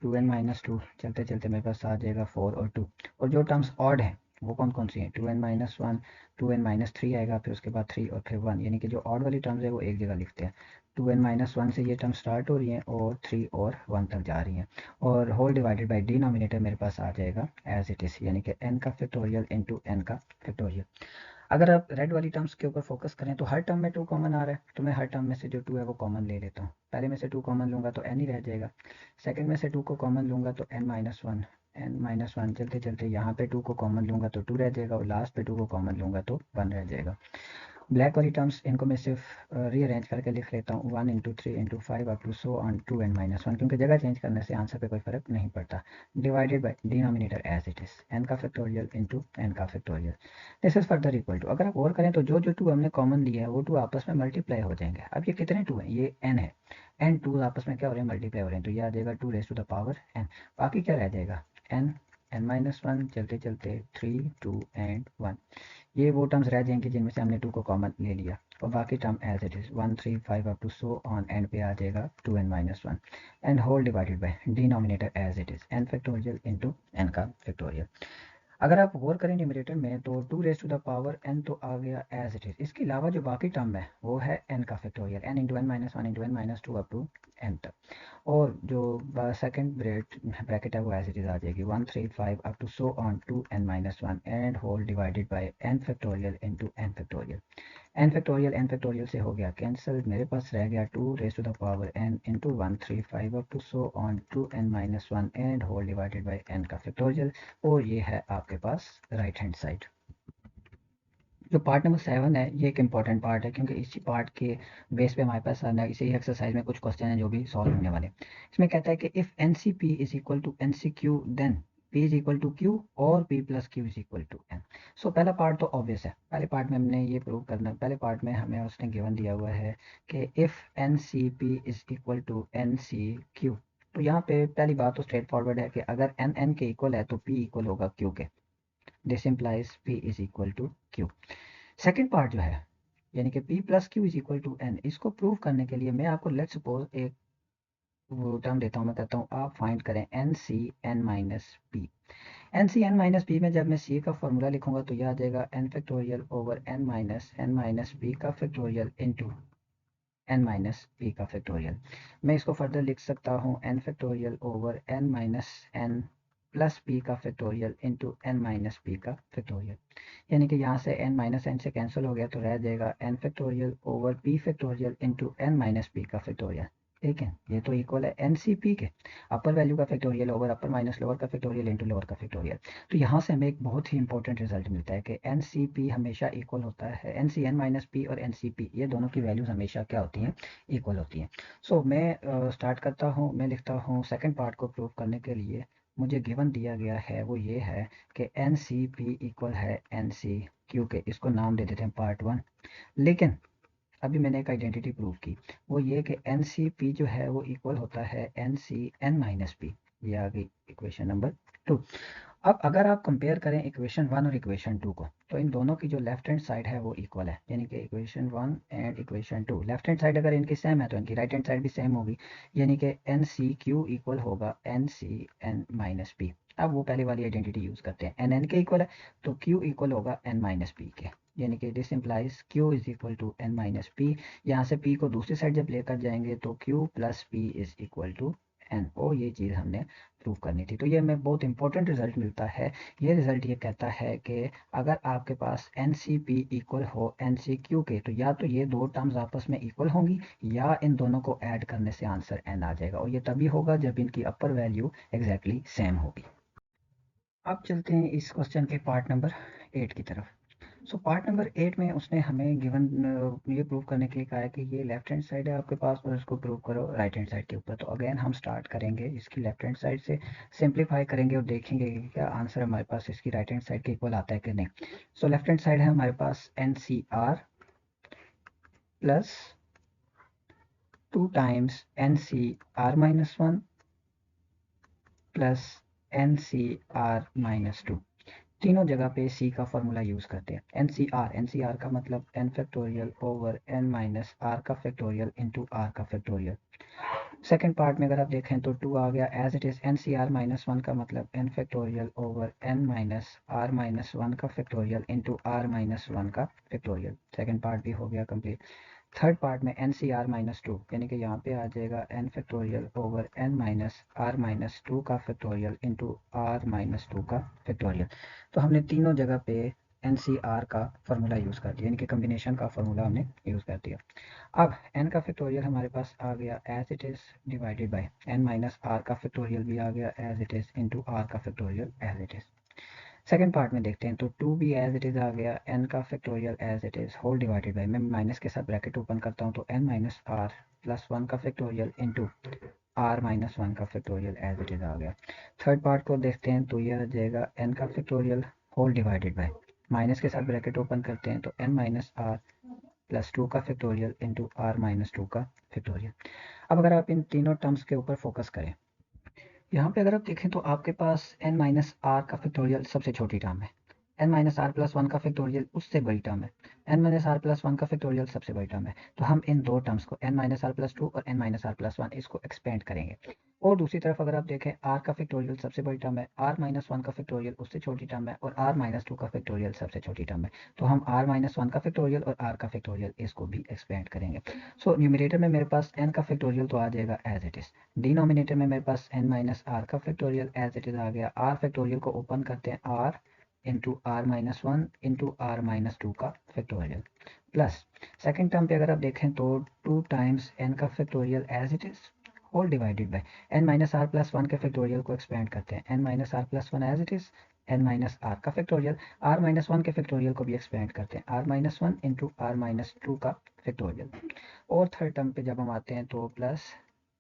2n माइनस टू, चलते चलते मेरे पास आ जाएगा 4 और 2, और जो टर्म्स ऑड हैं वो कौन कौन सी हैं, 2n minus one, 2n minus three आएगा, फिर उसके बाद 3 और फिर 1, यानी कि जो ऑड वाली टर्म्स है वो एक जगह लिखते हैं। 2n माइनस वन से ये टर्म स्टार्ट हो रही हैं और 3 और 1 तक जा रही हैं, और होल डिवाइडेड बाई डिनोमिनेटर मेरे पास आ जाएगा एज इट इज़, यानी कि n का फैक्टोरियल इंटू n का फैक्टोरियल। अगर आप रेड वाली टर्म्स के ऊपर फोकस करें तो हर टर्म में 2 कॉमन आ रहा है, तो मैं हर टर्म में से जो 2 है वो कॉमन ले लेता हूँ। पहले में से 2 कॉमन लूंगा तो n ही रह जाएगा, सेकंड में से 2 को कॉमन लूंगा तो n माइनस वन, n-1 चलते चलते यहाँ पे 2 को कॉमन लूँगा तो 2 रह जाएगा, और लास्ट पे 2 को कॉमन लूँगा तो 1 रह जाएगा। ब्लैक वाली टर्म्स इनको मैं सिर्फ रीअरेंज करके लिख लेता हूँ 1 into 3 into 5 up to so on 2n-1, क्योंकि जगह चेंज करने से आंसर पे कोई फर्क नहीं पड़ता। Divided by denominator as it is n का फैक्टोरियल इंटू n का factorial. This is further equal to, अगर आप और करें तो जो जो 2 हमने कॉमन लिया है वो 2 आपस में मल्टीप्लाई हो जाएंगे। अब ये कितने 2 हैं, ये n है, n 2 आपस में क्या हो रहे हैं, मल्टीप्लाई हो रहे हैं, तो ये आ जाएगा 2 raise to the power n। बाकी क्या रह जाएगा, n n-1 चलते चलते 3 2 एंड 1। ये वो टर्म्स रह जाएंगे जिनमें से हमने 2 को कॉमन ले लिया, और बाकी term as it is 1 3 5 up to so on end पे आ जाएगा 2n-1 and whole divided by denominator as it is n factorial into n का फैक्टोरियल। अगर आप गौर करें न्यूमरेटर में तो 2 raise to the power n तो आ गया एज इट इज, इसके अलावा जो बाकी टर्म है वो है n का factorial, n into n-1 into n-2 up to n तक, और जो सेकंड ब्रैकेट है वो एज इट इज आ जाएगी 1 3 5 up to so on 2n-1 and whole divided by n factorial into n factorial. n factorial से हो गया कैंसिल, मेरे पास रह गया 2 raise to the power n into 1 3 5 up to so on 2n-1 and whole divided by n का फैक्टोरियल, और ये है आपके पास राइट हैंड साइड। जो पार्ट नंबर 7 है ये एक इंपॉर्टेंट पार्ट है, क्योंकि इसी पार्ट के बेस पे हमारे पास इसी एक्सरसाइज में कुछ क्वेश्चन हैं जो भी सॉल्व होने वाले। इसमें कहता है कि if N C P is equal to N C q then P is equal to q और P plus Q is equal to n. So पहला पार्ट तो ऑब्वियस है, पहले पार्ट में हमने ये प्रूव करना, पहले पार्ट में हमें उसने गिवन दिया हुआ है कि if N C P is equal to N C Q, तो यहाँ पे पहली बात तो स्ट्रेट फॉरवर्ड है कि अगर एन एन के इक्वल है तो P इक्वल होगा क्यू के, this implies P is equal to Q. Second part जो है यानी कि P plus Q is equal to N, इसको प्रूव करने के लिए मैं आपको लेट सपोज एक वो टर्म देता हूँ, मैं कहता हूँ आप फाइंड करें N C N minus P. N C N minus P में जब मैं सी का फॉर्मूला लिखूंगा तो यह आ जाएगा N factorial over N minus p का factorial into N minus p का फैक्टोरियल। मैं इसको फर्दर लिख सकता हूँ n factorial over N minus n plus p का factorial into N minus p का फैक्टोरियल, यानी कि यहाँ से n माइनस एन से कैंसिल हो गया तो रह जाएगा n factorial over p factorial into N minus p का फैक्टोरियल। ठीक है, ये तो इक्वल है एन सी पी के अपर वैल्यू का factorial over upper minus lower का फैक्टोरियल इंटू लोअर का फैक्टोरियल। तो यहाँ से हमें एक बहुत ही इंपॉर्टेंट रिजल्ट मिलता है कि एन सी पी हमेशा इक्वल होता है, N C N minus P और एन सी पी ये दोनों की वैल्यूज हमेशा क्या होती हैं, इक्वल होती हैं। सो मैं स्टार्ट करता हूँ, मैं लिखता हूँ सेकेंड पार्ट को प्रूव करने के लिए मुझे गिवन दिया गया है वो ये है कि एन सी पी इक्वल है एन सी क्यू के, इसको नाम दे देते हैं पार्ट 1। लेकिन अभी मैंने एक आइडेंटिटी प्रूव की, वो ये कि एन सी पी जो है वो इक्वल होता है N C N minus P. ये आ गई इक्वेशन नंबर 2। अब अगर आप कंपेयर करें इक्वेशन 1 और इक्वेशन 2 को, तो इन दोनों की जो लेफ्ट हैंड साइड है वो इक्वल है, यानी कि equation 1 and equation 2 left hand side अगर इनकी सेम है तो इनकी राइट हैंड साइड भी सेम होगी, यानी कि एन सी क्यू इक्वल होगा N C N minus P. अब वो पहले वाली आइडेंटिटी यूज करते हैं, एन एन के इक्वल है तो क्यू इक्वल होगा एन माइनस पी के, यानी कि this implies Q is equal to N minus P. यहाँ से पी को दूसरी साइड जब लेकर जाएंगे तो Q plus P is equal to N, और ये चीज़ हमने प्रूव करनी थी। तो ये हमें बहुत इंपॉर्टेंट रिजल्ट मिलता है। ये रिजल्ट ये कहता है कि अगर आपके पास एन सी पी इक्वल हो एन सी क्यू के, तो या तो ये दो टर्म्स आपस में इक्वल होंगी या इन दोनों को ऐड करने से आंसर एन आ जाएगा, और ये तभी होगा जब इनकी अपर वैल्यू एग्जैक्टली सेम होगी। अब चलते हैं इस क्वेश्चन के पार्ट नंबर 8 की तरफ। सो पार्ट नंबर 8 में उसने हमें गिवन ये प्रूव करने के लिए कहा है कि ये लेफ्ट हैंड साइड है आपके पास और इसको प्रूव करो राइट हैंड साइड के ऊपर। तो अगेन हम स्टार्ट करेंगे इसकी लेफ्ट हैंड साइड से, सिंप्लीफाई करेंगे और देखेंगे कि क्या आंसर हमारे पास इसकी राइट हैंड साइड के इक्वल आता है कि नहीं। सो लेफ्ट हैंड साइड है हमारे पास n C R plus 2 times n C R minus 1 plus N C R minus 2। तीनों जगह पे c का फॉर्मूला यूज करते हैं, एन का मतलब n factorial over n minus are का फैक्टोरियल इंटू आर का फैक्टोरियल। सेकेंड पार्ट में अगर आप देखें तो 2 आ गया as it is, N C R minus 1 का मतलब n factorial over n minus are minus 1 का फैक्टोरियल इंटू आर माइनस 1 का फैक्टोरियल। सेकेंड पार्ट भी हो गया कंप्लीट। थर्ड पार्ट में एन सी आर माइनस 2, यानी कि यहाँ पे आ जाएगा n factorial over n minus are minus 2 का फैक्टोरियल इंटू आर माइनस 2 का फैक्टोरियल। तो हमने तीनों जगह पे NCR का फार्मूला यूज़ कर दिया, यानी कि कम्बिनेशन का फार्मूला हमने यूज़ कर दिया। अब n का फैक्टोरियल हमारे पास आ गया as it is divided by n minus r का फैक्टोरियल भी आ गया as it is into r का factorial as it is. Second part में देखते हैं, तो 2 भी एज इट इज़ आ गया, n का factorial as it is whole divided by, मैं माइनस के साथ ब्रैकेट ओपन करता हूँ, तो n माइनस r प्लस 1 का फैक्टोरियल इंटू r माइनस 1 का फैक्टोरियल एज इट इज़ आ गया। थर्ड पार्ट को देखते हैं, तो यह आ जाएगा n का factorial whole divided by, minus के साथ ब्रैकेट ओपन करते हैं, तो n माइनस r प्लस 2 का फैक्टोरियल इंटू r माइनस 2 का फैक्टोरियल। अब अगर आप इन तीनों टर्म्स के ऊपर फोकस करें, यहाँ पे अगर आप देखें तो आपके पास n माइनस आर का फैक्टोरियल सबसे छोटी टर्म है, n माइनस आर प्लस 1 का फैक्टोरियल उससे बड़ी टर्म है, n माइनस आर प्लस 1 का फैक्टोरियल सबसे बड़ी टर्म है। तो हम इन दो टर्म्स को n माइनस आर प्लस 2 और n माइनस आर प्लस 1 इसको एक्सपेंड करेंगे। और दूसरी तरफ अगर आप देखें, r का फैक्टोरियल सबसे बड़ी टर्म है, r माइनस 1 का फैक्टोरियल उससे छोटी टर्म है और r माइनस 2 का फैक्टोरियल सबसे छोटी टर्म है। तो हम r माइनस 1 का फैक्टोरियल और r का फैक्टोरियल इसको भी एक्सपेंड करेंगे। सो न्यूमिनेटर में मेरे पास n का फैक्टोरियल तो आ जाएगा एज इट इज़, डिनोमिनेटर में मेरे पास n माइनस आर का फैक्टोरियल एज इट इज़ आ गया। r फैक्टोरियल को ओपन करते हैं, r into are minus 1 into are minus 2 का फैक्टोरियल, प्लस सेकेंड टर्म पे अगर आप देखें तो 2 टाइम्स n का factorial as it is whole divided by n minus are plus 1 के फैक्टोरियल को एक्सपेंड करते हैं, n minus are plus 1 as it is, n minus are का फैक्टोरियल, r माइनस 1 के फैक्टोरियल को भी एक्सपेंड करते हैं, r minus 1 into are minus 2 का फैक्टोरियल। और थर्ड टर्म पे जब हम आते हैं तो प्लस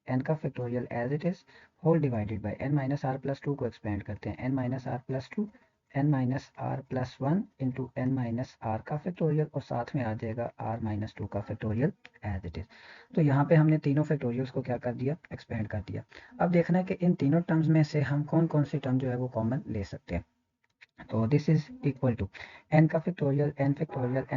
n का factorial as it is whole divided by n minus are plus 2 को एक्सपेंड करते हैं, n minus are plus 2, n minus are plus 1 into n minus are का फैक्टोरियल और साथ में आ जाएगा r माइनस 2 का फैक्टोरियल एज इट इज़। तो यहाँ पे हमने तीनों फैक्टोरियल्स को क्या कर दिया, एक्सपेंड कर दिया। अब देखना है कि इन तीनों टर्म्स में से हम कौन कौन सी टर्म जो है वो कॉमन ले सकते हैं। तो this is equal to n का फैक्टोरियल, n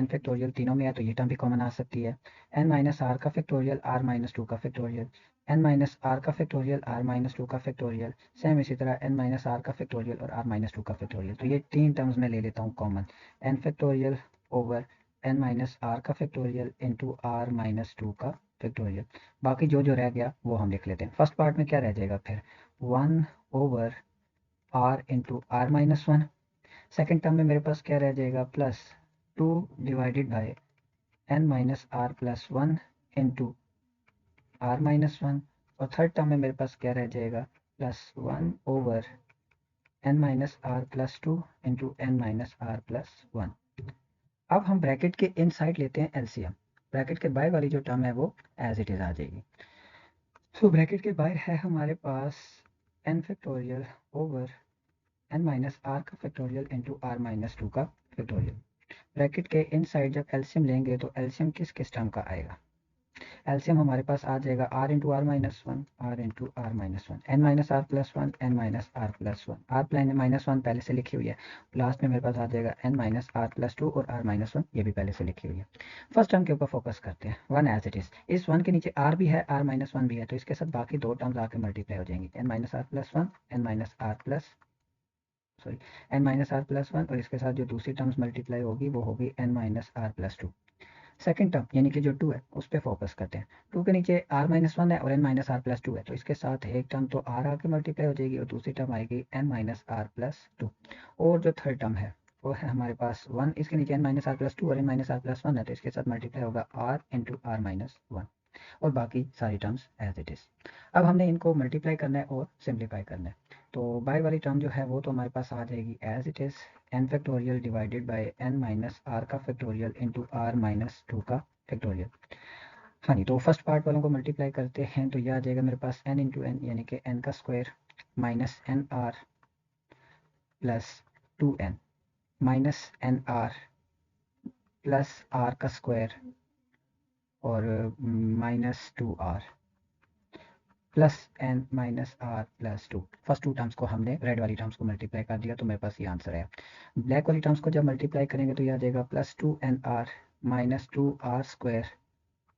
फैक्टोरियल तीनों में है तो ये टर्म भी कॉमन आ सकती है, n माइनस आर का फैक्टोरियल, r माइनस 2 का फैक्टोरियल, n माइनस आर का फैक्टोरियल, r माइनस 2 का फैक्टोरियल, सेम इसी तरह n माइनस आर का फैक्टोरियल और r माइनस 2 का फैक्टोरियल। तो ये तीन टर्म्स में ले लेता हूँ common, n factorial over n minus are का फैक्टोरियल इंटू r माइनस 2 का फैक्टोरियल। बाकी जो जो रह गया वो हम लिख लेते हैं। फर्स्ट पार्ट में क्या रह जाएगा फिर, 1 over r into r minus 1, second term में मेरे पास क्या रह जाएगा, plus 2 divided by n minus are plus 1 into are minus 1, और थर्ड टर्म में मेरे पास क्या रह जाएगा, plus 1 over n minus are plus 2 into n minus are plus 1। अब हम ब्रैकेट के इन साइड लेते हैं एलसीएम, ब्रैकेट के बाहर वाली जो टर्म है वो एज इट इज आ जाएगी। तो ब्रैकेट के बाहर है हमारे पास n factorial over n minus are का फैक्टोरियल इंटू आर माइनस 2 का फैक्टोरियल। ब्रैकेट के इन साइड जब एलसीएम लेंगे तो एलसीएम किस किस टर्म का आएगा, एलसीएम हमारे पास आ जाएगा r into are minus 1, r into are minus 1, n minus are plus 1, n minus are plus 1, R plan minus 1 पहले से लिखी हुई है, लास्ट में मेरे पास आ जाएगा n माइनस आर प्लस 2 और r माइनस 1, ये भी पहले से लिखी हुई है। फर्स्ट टर्म के ऊपर फोकस करते हैं, 1 एज इट इज, इस 1 के नीचे r भी है, r माइनस 1 भी है, तो इसके साथ बाकी दो टर्म्स आके मल्टीप्लाई हो जाएंगी, n minus are plus 1, n minus are plus sorry n minus are plus 1, और इसके साथ जो दूसरी टर्म्स मल्टीप्लाई होगी वो होगी n minus are plus 2। Second term यानी कि जो 2 है उस पर फोकस करते हैं, 2 के नीचे r माइनस 1 है और n माइनस आर प्लस 2 है, तो इसके साथ एक टर्म तो r आके मल्टीप्लाई हो जाएगी और दूसरी टर्म आएगी n माइनस आर प्लस 2। और जो थर्ड टर्म है वो है हमारे पास 1, इसके नीचे n माइनस आर प्लस 2 और n माइनस आर प्लस 1 है, तो इसके साथ मल्टीप्लाई होगा r इंटू आर माइनस 1, और बाकी सारी टर्म्स एज इट इज। अब हमने इनको मल्टीप्लाई करना है और सिंप्लीफाई करना है, तो बाय वाली टर्म जो है वो तो हमारे पास आ जाएगी as it is, n factorial divided by n minus are का फैक्टोरियल इंटू आर माइनस 2 का फैक्टोरियल। हाँ जी, तो फर्स्ट पार्ट वालों को मल्टीप्लाई करते हैं तो यह आ जाएगा मेरे पास n इंटू एन यानी कि n का square minus N R plus 2n minus N R plus R का स्क्वायर और minus 2r plus n minus are plus 2। First two terms को हमने रेड वाली टर्म्स को मल्टीप्लाई कर दिया तो मेरे पास ये आंसर है। ब्लैक वाली टर्म्स को जब मल्टीप्लाई करेंगे तो यह आ जाएगा plus 2nr minus 2r square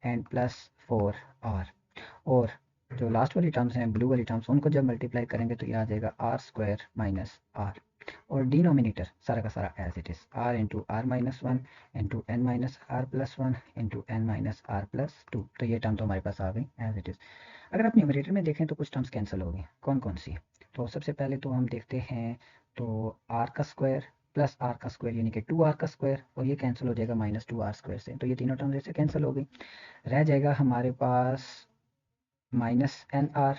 and plus 4r, और जो लास्ट वाली टर्म्स हैं ब्लू वाली टर्म्स उनको जब मल्टीप्लाई करेंगे तो यह आ जाएगा r स्क्वायर माइनस r, और डिनोमिनेटर सारा का सारा as it is r into are minus 1 into N minus are plus 1 into N minus are plus 2। तो ये टर्म तो हमारे पास आ गई एज इट इज। अगर आप न्यूमरेटर में देखें तो कुछ टर्म्स कैंसिल हो गई, कौन कौन सी, तो सबसे पहले तो हम देखते हैं तो r का स्क्वायर प्लस आर का स्क्वायर यानी कि 2r का स्क्वायर, और ये कैंसिल हो जाएगा -2r² से, तो ये तीनों टर्म जैसे कैंसिल हो गई। रह जाएगा हमारे पास -nr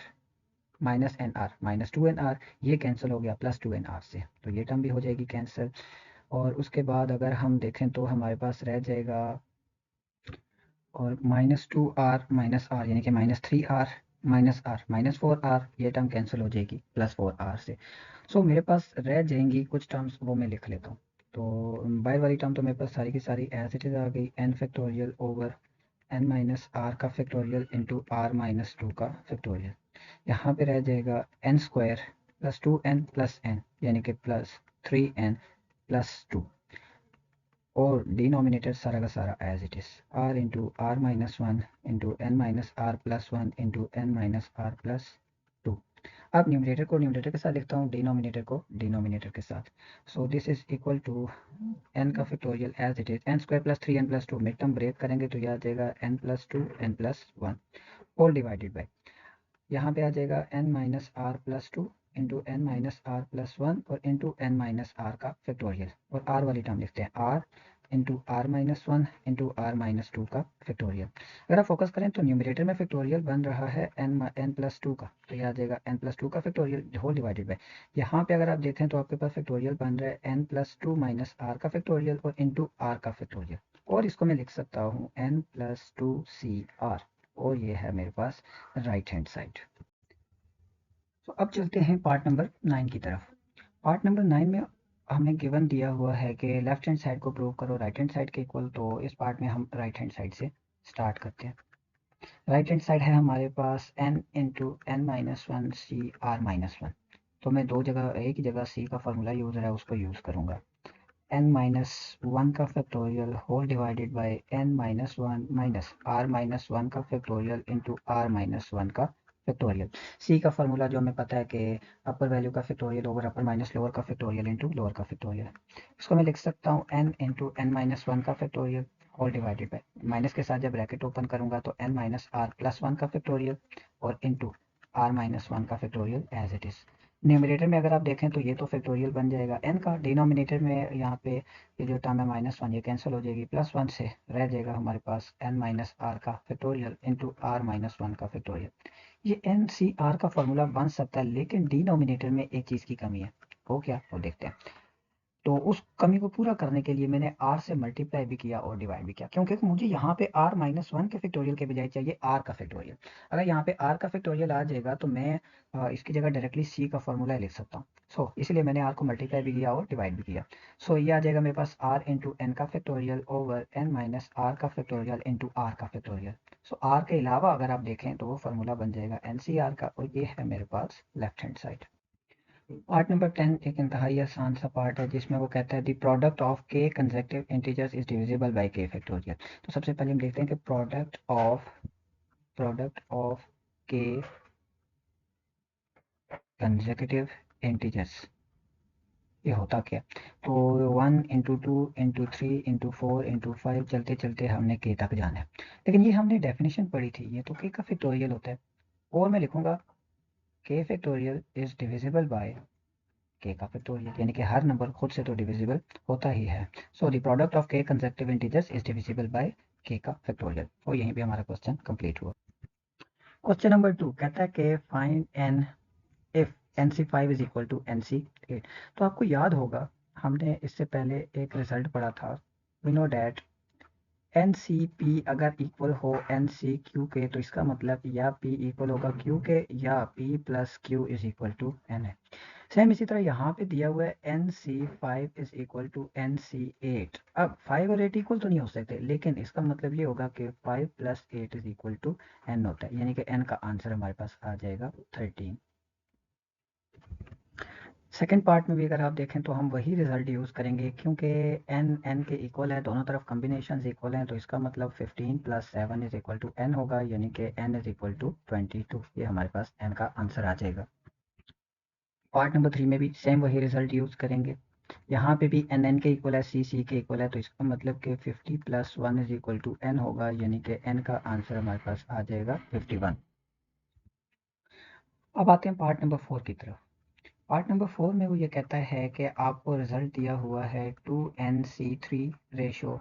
-2nr, ये कैंसिल हो गया +2nr से, तो ये टर्म भी हो जाएगी कैंसिल। और उसके बाद अगर हम देखें तो हमारे पास रह जाएगा और -2r यानी कि -3r -4r, ये टर्म कैंसिल हो जाएगी +4r से। सो मेरे पास रह जाएंगी कुछ टर्म्स, वो मैं लिख लेता हूँ। तो बाहर वाली टर्म तो मेरे पास सारी की सारी एज इट इज़ आ गई, n factorial over n minus are का फैक्टोरियल इंटू r-2 का फैक्टोरियल। यहाँ पे रह जाएगा n² plus 2n plus n यानी कि +3n प्लस 2, और डिनोमिनेटर सारा का सारा as it is r into r-1 into n-r+1 into n-r+2। अब न्यूमरेटर को न्यूमरेटर के साथ लिखता हूँ, डिनोमिनेटर को डिनोमिनेटर के साथ। So this is equal to n का factorial as it is n² plus 3n+2, mid term break करेंगे तो यह आ जाएगा n+2 n+1 whole divided by, यहाँ पे आ जाएगा n-r+2 इंटू n-r+1 और इंटू n-r का फैक्टोरियल, और r वाली टर्म लिखते हैं r into r-1 into r-2 का फैक्टोरियल। अगर आप फोकस करें तो न्यूमरेटर में फैक्टोरियल बन रहा है n+2 का, तो यह आ जाएगा n+2 का फैक्टोरियल होल डिवाइडेड बाई, यहाँ पे अगर आप देखें तो आपके पास फैक्टोरियल बन रहा है n+2 माइनस r का फैक्टोरियल और इंटू r का फैक्टोरियल, और इसको मैं लिख सकता हूँ n+2cr, और ये है मेरे पास राइट हैंड साइड। तो अब चलते हैं पार्ट नंबर 9 की तरफ। पार्ट नंबर 9 में हमें गिवन दिया हुआ है कि लेफ्ट हैंड साइड को प्रूव करो राइट हैंड साइड के इक्वल, तो इस पार्ट में हम राइट हैंड साइड से स्टार्ट करते हैं। राइट हैंड साइड है हमारे पास n into n-1 c r-1, तो मैं दो जगह, एक ही जगह c का फॉर्मूला यूज़ है उसको यूज़ करूँगा, n-1 का factorial whole divided by n-1 minus r-1 का फैक्टोरियल इंटू r-1 का फैक्टोरियल। सी का फॉर्मूला जो हमें पता है कि अपर वैल्यू का factorial over upper minus lower का फैक्टोरियल इंटू लोअर का फैक्टोरियल। इसको मैं लिख सकता हूँ n इंटू n-1 का factorial whole divided by, minus के साथ जब ब्रैकेट ओपन करूंगा तो n-r+1 का फैक्टोरियल और इंटू r-1 का factorial as it is. Numerator में अगर आप देखें तो ये तो फैक्टोरियल बन जाएगा n का, डिनोमिनेटर में यहाँ पे ये जो टर्म है -1 ये कैंसिल हो जाएगी, +1 से रह जाएगा हमारे पास n-r का फैक्टोरियल इंटू r-1 का फैक्टोरियल। ये NCR का फॉर्मूला बन सकता है, लेकिन डिनोमिनेटर में एक चीज़ की कमी है, वो क्या, वो देखते हैं। तो उस कमी को पूरा करने के लिए मैंने r से मल्टीप्लाई भी किया और डिवाइड भी किया, क्योंकि मुझे यहाँ पे r-1 के फैक्टोरियल के बजाय चाहिए r का फैक्टोरियल। अगर यहाँ पे r का फैक्टोरियल आ जाएगा तो मैं इसकी जगह डायरेक्टली c का फॉर्मूला लिख सकता हूँ। सो इसलिए मैंने r को मल्टीप्लाई भी किया और डिवाइड भी किया। सो ये आ जाएगा मेरे पास r इंटू n का फैक्टोरियल ओवर n-r का फैक्टोरियल इंटू r का फैक्टोरियल। सो r के अलावा अगर आप देखें तो वो फॉर्मूला बन जाएगा NCR का, और ये है मेरे पास left hand side. Part number 10 एक इंतहाई आसान सा पार्ट है, जिसमें वो कहता है the product of K consecutive integers is divisible by के फैक्टोरियल। तो सबसे पहले हम देखते हैं कि product of K consecutive integers ये होता क्या। तो 1 इंटू 2 इंटू 3 इंटू 4 इंटू 5 चलते चलते हमने के तक जाना है, लेकिन ये हमने डेफिनेशन पढ़ी थी, ये तो के का फैक्टोरियल होता है, और मैं लिखूंगा के factorial is divisible by K का फैक्टोरियल, यानी कि हर नंबर खुद से तो डिविजिबल होता ही है। So the product of K consecutive integers is divisible by K का फैक्टोरियल, और यहीं पे हमारा क्वेश्चन कंप्लीट हुआ। क्वेश्चन नंबर 2 कहता है कि find N if NC5 is equal to NC8। तो आपको याद होगा हमने इससे पहले एक रिजल्ट पढ़ा था, वी नो डैट NCP अगर इक्वल हो NCQ के, तो इसका मतलब या P इक्वल होगा Q के या P plus Q is equal to N है। सेम इसी तरह यहाँ पे दिया हुआ है NC5 is equal to NC8। अब 5 और 8 इक्वल तो नहीं हो सकते, लेकिन इसका मतलब ये होगा कि 5 plus 8 is equal to N होता है, यानी कि N का आंसर हमारे पास आ जाएगा 13। सेकेंड पार्ट में भी अगर आप देखें तो हम वही रिजल्ट यूज़ करेंगे, क्योंकि n के इक्वल है, दोनों तरफ कॉम्बिनेशन इक्वल हैं, तो इसका मतलब 15 plus 7 is equal to n होगा, यानी कि n इज इक्वल टू 22। ये हमारे पास n का आंसर आ जाएगा। पार्ट नंबर 3 में भी सेम वही रिजल्ट यूज़ करेंगे, यहाँ पे भी n के इक्वल है, c के इक्वल है, तो इसका मतलब कि 50 plus 1 is equal to n होगा, यानी कि n का आंसर हमारे पास आ जाएगा 51। अब आते हैं पार्ट नंबर 4 की तरफ। पार्ट नंबर 4 में वो ये कहता है कि आपको रिजल्ट दिया हुआ है 2NC3 ratio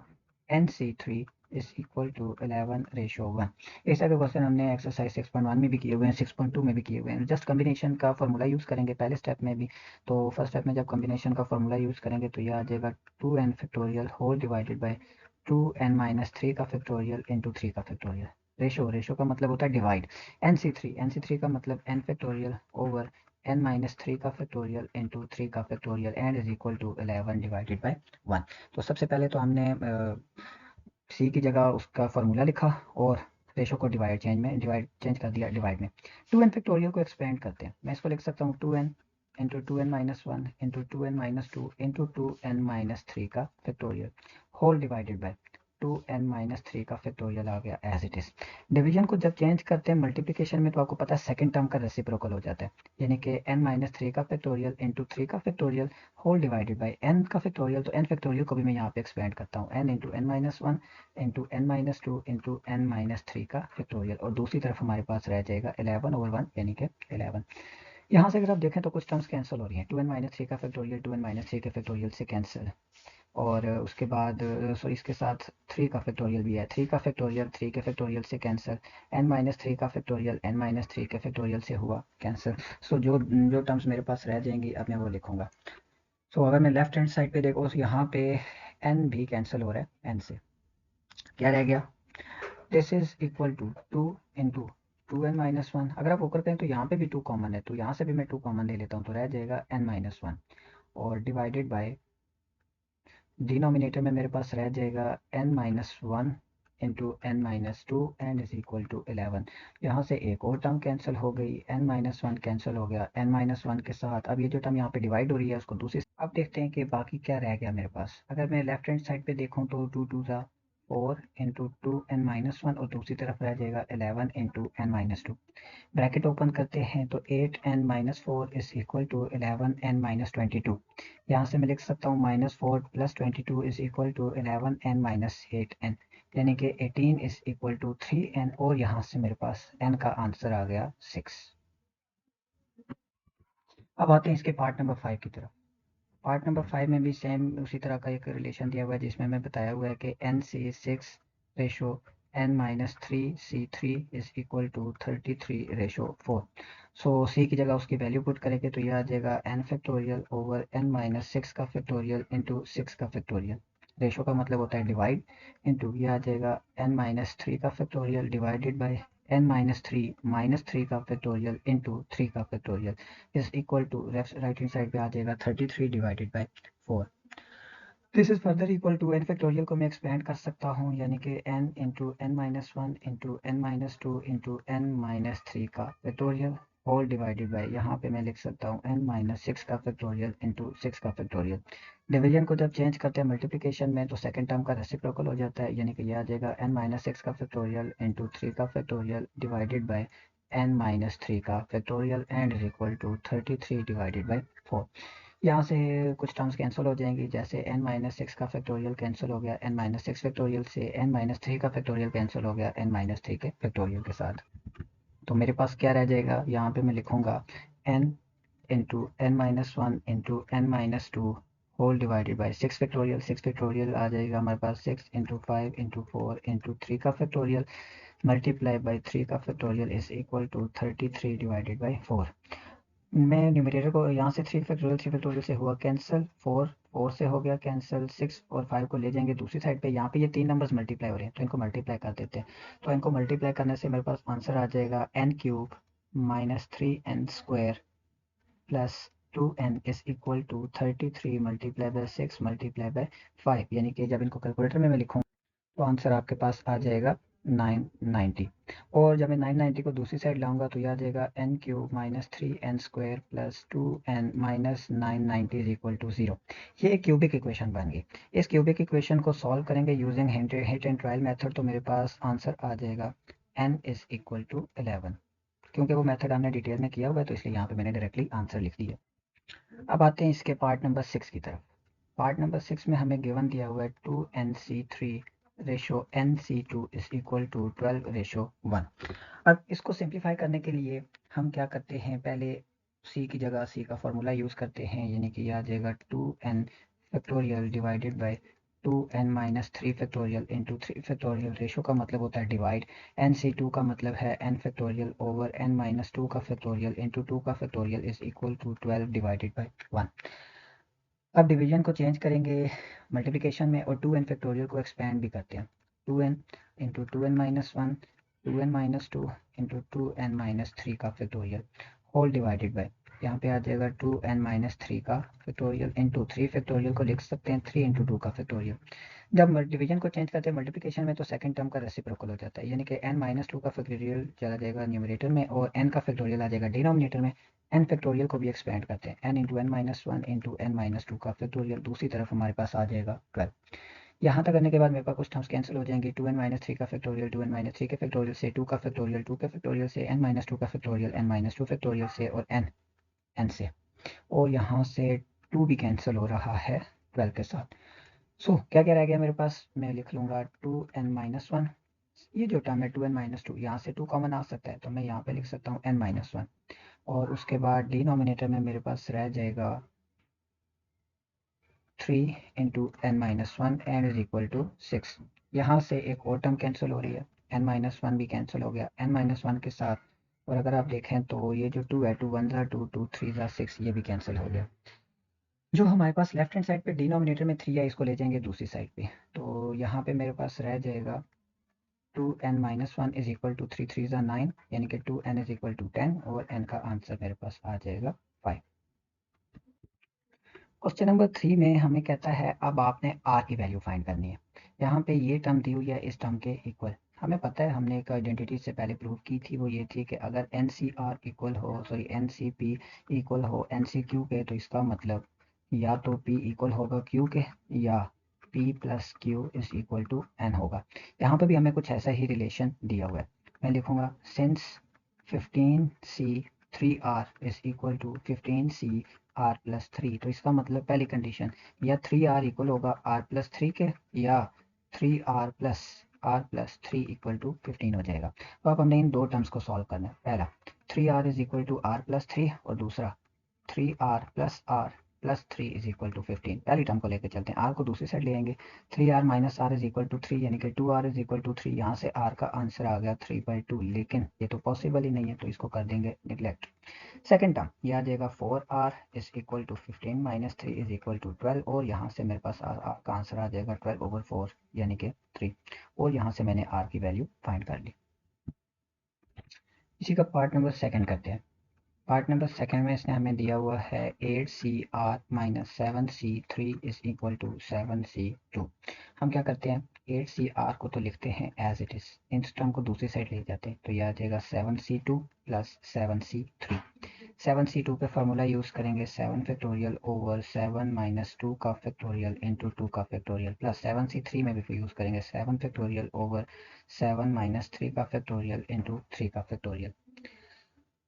NC3 is equal to 11:1। इस टाइप के क्वेश्चन हमने एक्सरसाइज 6.1 में भी किए हुए हैं, 6.2 में भी किए हुए हैं। जस्ट कम्बिनेशन का फॉर्मूला यूज़ करेंगे पहले स्टेप में भी। तो फर्स्ट स्टेप में जब कम्बिनेशन का फॉर्मूला यूज़ करेंगे तो यह आ जाएगा 2n factorial whole divided by 2n-3 का फैक्टोरियल इंटू 3 का फैक्टोरियल। रेशो का मतलब होता है डिवाइड। NC3 का मतलब n फैक्टोरियल ओवर n-3 का फैक्टोरियल इंटू 3 का factorial and is equal to 11 divided by 1। तो सबसे पहले तो हमने सी की जगह उसका फॉर्मूला लिखा और रेशो को चेंज कर दिया डिवाइड में। 2n फैक्टोरियल को एक्सपेंड करते हैं। मैं इसको लिख सकता हूँ 2n into 2n-1 into 2n-2 into 2n-3 का factorial whole divided bye 2n-3 का फैक्टोरियल आ गया एज इट इज। डिवीजन को जब चेंज करते हैं मल्टीप्लिकेशन में तो आपको पता है सेकंड टर्म का रेसिप्रोकल हो जाता है, यानी कि n-3 का फैक्टोरियल इंटू 3 का factorial whole divided by n का फैक्टोरियल। तो n फैक्टोरियल को भी मैं यहाँ पे एक्सपेंड करता हूँ, n into n-1 into n-2 into n-3 का फैक्टोरियल, और दूसरी तरफ हमारे पास रह जाएगा 11/1 यानी कि 11। यहाँ से अगर आप देखें तो कुछ टर्म्स कैंसिल हो रही हैं। 2n-3 का फैक्टोरियल 2n-3 के फैक्टोरियल से कैंसिल, और उसके बाद सॉरी इसके साथ 3 का फैक्टोरियल भी है। 3 का फैक्टोरियल 3 के फैक्टोरियल से कैंसिल, n-3 का फैक्टोरियल n-3 के फैक्टोरियल से हुआ कैंसिल। सो जो जो टर्म्स मेरे पास रह जाएंगी अब मैं वो लिखूंगा। सो अगर मैं लेफ्ट हैंड साइड पे देखो तो यहाँ पे n भी कैंसिल हो रहा है, n से क्या रह गया, this is equal to 2 into 2n-1। अगर आप ऊपर करें तो यहाँ पे भी 2 कॉमन है, तो यहाँ से भी मैं 2 कॉमन ले लेता हूँ, तो रह जाएगा n-1 और डिवाइडेड बाय डिनोमिनेटर में मेरे पास रह जाएगा n-1 into n-2 and is equal to 11। यहाँ से एक और टर्म कैंसिल हो गई, n-1 कैंसिल हो गया n-1 के साथ। अब ये जो टर्म यहाँ पे डिवाइड हो रही है उसको दूसरी, अब देखते हैं कि बाकी क्या रह गया मेरे पास। अगर मैं लेफ्ट हैंड साइड पे देखूँ तो 2 4 इंटू 2n-1 और दूसरी तरफ रह जाएगा 11 इंटू n-2। ब्रैकेट ओपन करते हैं तो 8n-4 is equal to 11n-22। यहाँ से मैं लिख सकता हूँ -4 plus 22 is equal to 11n-8n, यानी कि 18 इज इक्वल टू 3n, और यहाँ से मेरे पास n का आंसर आ गया 6। अब आते हैं इसके पार्ट नंबर 5 की तरफ। पार्ट नंबर 5 में भी सेम उसी तरह का एक रिलेशन दिया हुआ है, जिसमें मैं बताया हुआ है कि n-6 ratio n-3c3 is equal to 33:4। So C की जगह उसकी वैल्यू पुट करेंगे तो यह आ जाएगा n फैक्टोरियल ओवर n-6 का फैक्टोरियल इंटू 6 का फैक्टोरियल। रेशो का मतलब होता है डिवाइड, इंटू यह आ जाएगा n-3 का फैक्टोरियल डिवाइडेड बाय n-3 का फैक्टोरियल इंटू 3 का factorial is equal to right hand side पे आ जाएगा 33 divided by 4। This is further equal to n factorial को मैं एक्सपेंड कर सकता हूँ, यानी कि n into n-1 into n-2 into n-3 का फैक्टोरियल होल डिवाइडेड बाय, यहाँ पे मैं लिख सकता हूँ n-6 का फैक्टोरियल इंटू 6 का फैक्टोरियल। डिवीजन को जब चेंज करते हैं मल्टीप्लिकेशन में तो सेकंड टर्म का रेसिप्रोकल हो जाता है, यानी कि यह आ जाएगा n-6 का फैक्टोरियल इंटू 3 का फैक्टोरियल डिवाइडेड बाय n-3 का factorial and is equal to 33 divided by 4। यहाँ से कुछ टर्म्स कैंसिल हो जाएंगी, जैसे n-6 का फैक्टोरियल कैंसिल हो गया n-6 फैक्टोरियल से, n-3 का फैक्टोरियल कैंसिल हो गया n-3 के फैक्टोरियल के साथ। तो मेरे पास क्या रह जाएगा, यहाँ पे मैं लिखूंगा n into n-1 into n-2 whole divided by 6 factorial. 6 factorial आ जाएगा हमारे पास 6 इंटू 5 इंटू 4 इंटू 3 का फैक्टोरियल मल्टीप्लाई बाई 3 का factorial is equal to 33 divided by 4। मैं न्यूमरेटर को यहाँ से 3 फैक्टोरियल से हुआ कैंसिल, 4 से हो गया कैंसिल, 6 और 5 को ले जाएंगे दूसरी साइड पे। यहाँ पे ये 3 नंबर्स मल्टीप्लाई हो रहे हैं तो इनको मल्टीप्लाई कर देते हैं। तो इनको मल्टीप्लाई करने से मेरे पास आंसर आ जाएगा n³ minus 3n² plus 2n is equal to 33 multiply by 6 multiply by 5, यानी कि जब इनको कैलकुलेटर में मैं लिखूँ तो आंसर आपके पास आ जाएगा 990। और जब मैं 990 को दूसरी साइड लाऊंगा तो यह आ जाएगा n³ minus 3n² plus 2n minus 990 is equal to 0। ये एक क्यूबिक इक्वेशन बन गई। इस क्यूबिक इक्वेशन को सॉल्व करेंगे using hit and trial method तो मेरे पास आंसर आ जाएगा n इज इक्वल टू 11। क्योंकि वो मेथड हमने डिटेल में किया हुआ है तो इसलिए यहाँ पे मैंने डायरेक्टली आंसर लिख दिया। अब आते हैं इसके पार्ट नंबर 6 की तरफ। पार्ट नंबर 6 में हमें गिवन दिया हुआ है 2nc3 ratio nc2 is equal to 12:1। अब इसको सिंप्लीफाई करने के लिए हम क्या करते हैं, पहले सी की जगह सी का फॉर्मूला यूज़ करते हैं, यानी कि यह आ जाएगा 2n factorial divided by 2n minus 3 factorial into 3 factorial. Ratio का मतलब होता है डिवाइड, n से 2 का मतलब है n factorial over n minus 2 का फैक्टोरियल इंटू 2 का factorial is equal to 12 divided by 1। अब डिवीजन को चेंज करेंगे मल्टीप्लिकेशन में और 2n फैक्टोरियल को एक्सपेंड भी करते हैं। 2n into 2n minus 1, 2n minus 2 into 2n minus 3 का फैक्टोरियल होल डिवाइडेड बाय, यहाँ पे आ जाएगा 2n माइनस 3 का फैक्टोरियल इंटू 3 फैक्टोरियल को लिख सकते हैं 3 इंटू 2 का फैक्टोरियल। जब डिवीजन को चेंज करते हैं मल्टीप्लिकेशन में तो सेकंड टर्म का रेसिप्रोकल हो जाता है, यानी कि n माइनस 2 का फैक्टोरियल चला जाएगा न्यूमरेटर में और n का फैक्टोरियल आ जाएगा डिनोमिनेटर में। n फैक्टोरियल को भी एक्सपेंड करते हैं, n into n minus 1 into n minus 2 का फैक्टोरियल दूसरी तरफ हमारे पास आ जाएगा 12। यहाँ तक करने के बाद मेरे पास कुछ टर्म्स कैंसिल हो जाएंगे, 2n माइनस 3 का फैक्टोरियल 2n माइनस 3 के फैक्टोरियल से, 2 का फैक्टोरियल 2 के फैक्टोरियल से, n माइनस 2 का फैक्टोरियल n माइनस 2 फैक्टोरियल से और n से, और यहाँ से 2 भी कैंसिल हो रहा है 12 के साथ। सो क्या क्या रह गया मेरे पास, मैं लिख लूँगा 2n माइनस 1, ये जो टर्म है 2n माइनस 2, यहाँ से 2 कॉमन आ सकता है तो मैं यहाँ पे लिख सकता हूँ n माइनस 1, और उसके बाद डिनोमिनेटर में मेरे पास रह जाएगा 3 into n minus 1 and is equal to 6। यहाँ से एक और टर्म कैंसिल हो रही है, n माइनस 1 भी कैंसिल हो गया n माइनस 1 के साथ, और अगर आप देखें तो ये जो 2 है 2 1 ज़ा 2 2 3 ज़ा 6, ये भी कैंसिल हो गया। जो हमारे पास लेफ्ट हैंड साइड पे डिनोमिनेटर में 3 है, इसको ले जाएंगे दूसरी साइड पे, तो यहाँ पे मेरे पास रह जाएगा 2n minus 1 is equal to 3 3 ज़ा 9, यानी कि 2n इज इक्वल टू 10, और n का आंसर मेरे पास आ जाएगा 5। क्वेश्चन नंबर 3 में हमें कहता है अब आपने r की वैल्यू फाइंड करनी है। यहाँ पे ये टर्म दी हुई है इस टर्म के इक्वल, हमें पता है हमने एक आइडेंटिटी से पहले प्रूव की थी, वो ये थी कि अगर NCR इक्वल हो, सॉरी NCP इक्वल हो NCQ के, तो इसका मतलब या तो P इक्वल होगा Q के या P plus Q is equal to N होगा। यहाँ पे भी हमें कुछ ऐसा ही रिलेशन दिया हुआ है, मैं लिखूंगा since 15C3R is equal to 15C r plus 3, तो इसका मतलब पहली कंडीशन या 3r इक्वल होगा r प्लस 3 के, या 3r प्लस 3 इक्वल टू 15 हो जाएगा। तो अब हमने इन दो टर्म्स को सॉल्व करना है, पहला 3r is equal to r plus 3 और दूसरा 3r plus 3 is equal to 15। पहली टर्म को लेकर चलते हैं, r को दूसरी साइड ले आएंगे, 3r minus r is equal to 3, यानी कि 2r इज इक्वल टू 3, यहाँ से r का आंसर आ गया 3/2, लेकिन ये तो पॉसिबल ही नहीं है तो इसको कर देंगे निगलेक्ट। सेकेंड टर्म ये आ जाएगा 4r is equal to 15 minus 3 is equal to 12, और यहाँ से मेरे पास r का आंसर आ जाएगा 12/4 यानी कि 3, और यहाँ से मैंने r की वैल्यू फाइंड कर ली। इसी का पार्ट नंबर सेकंड करते हैं। पार्ट नंबर सेकंड में इसने हमें दिया हुआ है 8cr minus 7c3 is equal to 7c2। हम क्या करते हैं, 8cr को तो लिखते हैं एज इट इज, इस टर्म को दूसरी साइड ले जाते हैं, तो यह आ जाएगा 7c2 प्लस 7c3। 7c2 पे फार्मूला यूज करेंगे 7 फैक्टोरियल ओवर 7 माइनस 2 का फैक्टोरियल इंटू 2 का फैक्टोरियल, प्लस 7c3 में भी यूज करेंगे 7 फैक्टोरियल ओवर 7 माइनस 3 का फैक्टोरियल इंटू 3 का फैक्टोरियल।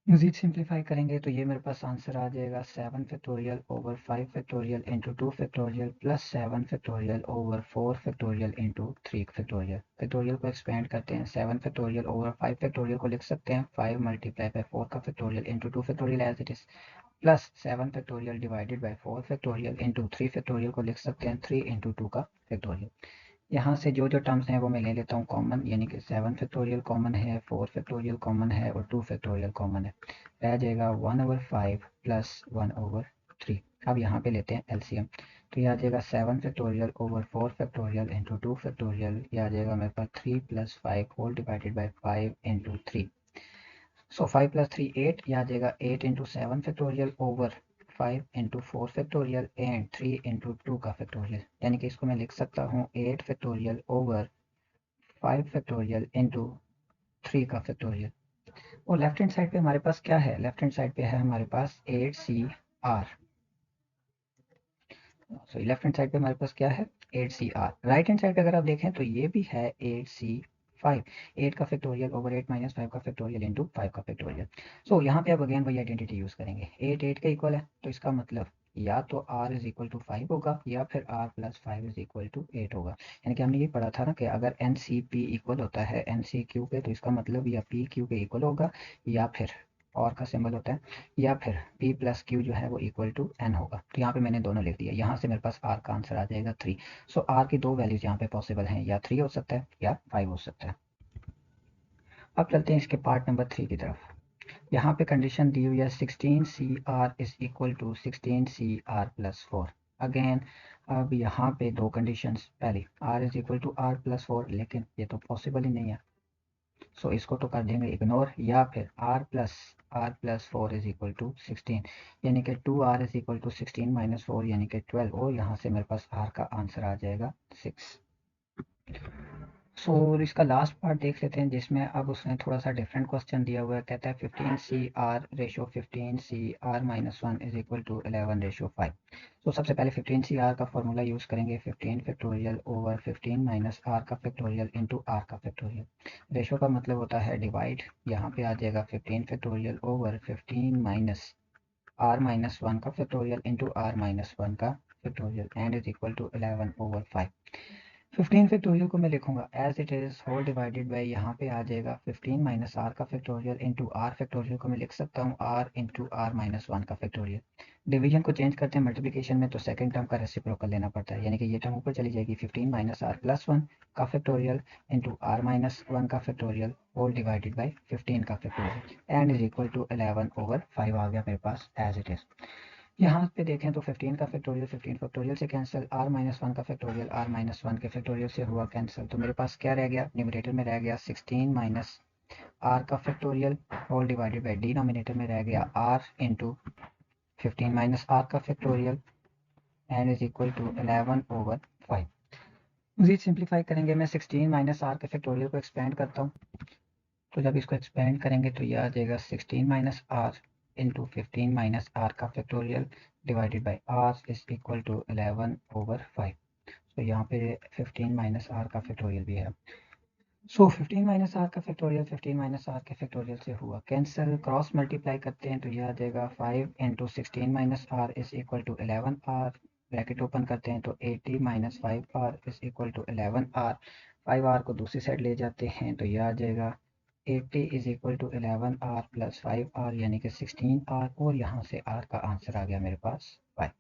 मजीद सिंप्लीफाई करेंगे तो ये मेरे पास आंसर आ जाएगा 7 factorial over 5 factorial into 2 factorial plus 7 factorial over 4 factorial into 3 factorial. Factorial को एक्सपेंड करते हैं, 7 फैक्टोरियल ओवर 5 फैक्टोरियल को लिख सकते हैं 5 मल्टीप्लाई बाय 4 का factorial into 2 factorial as it is, plus 7 factorial divided by 4 factorial into 3 factorial को लिख सकते हैं 3 इंटू 2 का फैक्टोरियल। यहाँ से जो जो टर्म्स हैं वो मैं ले लेता हूँ कॉमन, यानी कि 7 फैक्टोरियल कॉमन है, 4 फैक्टोरियल कॉमन है और 2 फैक्टोरियल कॉमन है, रह जाएगा 1/5 प्लस 1/3। अब यहाँ पे लेते हैं एलसीएम, तो यह आ जाएगा 7 factorial over 4 factorial into 2 factorial, यह आ जाएगा मेरे पास 3 plus 5 whole divided by 5 into 3। So 5 plus 3 8, यह आ जाएगा 8 into 7 factorial over 5 into 4 factorial and 3 into 2 का फैक्टोरियल, यानी कि इसको मैं लिख सकता हूँ 8 फैक्टोरियल ओवर 5 फैक्टोरियल इंटू 3 का फैक्टोरियल। और लेफ्ट हैंड साइड पे हमारे पास क्या है, लेफ्ट हैंड साइड पे है हमारे पास 8cr, sorry left hand side पे हमारे पास क्या है 8cr। राइट हैंड साइड पे अगर आप देखें तो ये भी है 8c5, 8 का फैक्टोरियल ओवर 8 माइनस 5 का फैक्टोरियल इंटू 5 का फैक्टोरियल। सो यहाँ पे अब अगेन वही आइडेंटिटी यूज करेंगे, 8 8 के इक्वल है, तो इसका मतलब या तो r इज इक्वल टू 5 होगा या फिर r plus 5 is equal to 8 होगा। यानी कि हमने ये पढ़ा था ना कि अगर NCP इक्वल होता है NCQ के, तो इसका मतलब या PQ के इक्वल होगा या फिर और का सिंबल होता है, या फिर P प्लस क्यू जो है वो इक्वल टू n होगा। तो यहाँ पे मैंने दोनों लिख दिया, यहाँ से मेरे पास R का आंसर आ जाएगा 3। सो R की दो वैल्यूज यहाँ पे पॉसिबल हैं, या 3 हो सकता है या 5 हो सकता है। अब चलते हैं इसके पार्ट नंबर 3 की तरफ। यहाँ पे कंडीशन दी हुई है 16CR is equal to 16CR plus 4। Again अब यहाँ पे दो कंडीशंस, पहली R is equal to R plus 4, लेकिन ये तो पॉसिबल ही नहीं है, सो इसको तो कर देंगे इग्नोर। या फिर R plus 4 is equal to 16, यानी कि 2R is equal to 16 minus 4 यानी कि 12, और यहाँ से मेरे पास R का आंसर आ जाएगा 6। इसका लास्ट पार्ट देख लेते हैं, जिसमें अब उसने थोड़ा सा डिफरेंट क्वेश्चन दिया हुआ है। कहता है 15CR ratio 15CR minus 1 is equal to 11 ratio 5। तो सबसे पहले 15CR का फॉर्मूला यूज़ करेंगे, 15 फैक्टोरियल ओवर 15 माइनस R का फैक्टोरियल इंटू R का फैक्टोरियल। रेशो का मतलब होता है डिवाइड, यहाँ पे आ जाएगा 15 factorial over 15 minus R minus 1 का फैक्टोरियल इंटू R माइनस 1 का factorial and is equal to 11 over 5। 15 factorial को मैं लिखूंगा as it is whole divided by, यहाँ पे आ जाएगा 15 माइनस आर का फैक्टोरियल इंटू आर फैक्टोरियल को मैं लिख सकता हूँ आर इंटू आर माइनस 1 का फैक्टोरियल। डिवीजन को चेंज करते हैं मल्टीप्लिकेशन में, तो सेकंड टर्म का रेसिप्रोकल लेना पड़ता है, यानी कि ये टर्म ऊपर चली जाएगी 15 माइनस आर प्लस 1 का फैक्टोरियल इंटू आर माइनस 1 का फैक्टोरियल होल डिवाइडेड बाई 15 का factorial and is equal to 11 over 5 आ गया मेरे पास एज इट इज। यहाँ पे देखें तो 15 का फैक्टोरियल 15 फैक्टोरियल से कैंसिल, r माइनस 1 का फैक्टोरियल r माइनस 1 के फैक्टोरियल से हुआ कैंसिल, तो मेरे पास क्या रह गया, न्यूमरेटर में रह गया 16 माइनस r का factorial whole divided by denominator में रह गया r इंटू 15 माइनस r का factorial and is equal to 11 over 5। मजीद सिंप्लीफाई करेंगे, मैं 16 माइनस r के फैक्टोरियल को एक्सपेंड करता हूँ, तो जब इसको एक्सपेंड करेंगे तो ये आ जाएगा 16 minus are into 15 minus are का factorial divided by r is equal to 11 over 5। तो यहाँ पे 15 माइनस आर का फैक्टोरियल भी है। 15 माइनस आर का फैक्टोरियल 15 माइनस आर के फैक्टोरियल से हुआ कैंसिल, क्रॉस मल्टीप्लाई करते हैं तो यह आ जाएगा 5 into 16 minus are is equal to 11 R, bracket open करते हैं तो 80 minus 5 R is equal to 11 R. 5 R को दूसरी साइड ले जाते हैं तो यह आ जाएगा 80 is equal to 11 R plus 5 R यानी कि 16 आर, और यहाँ से आर का आंसर आ गया मेरे पास 5।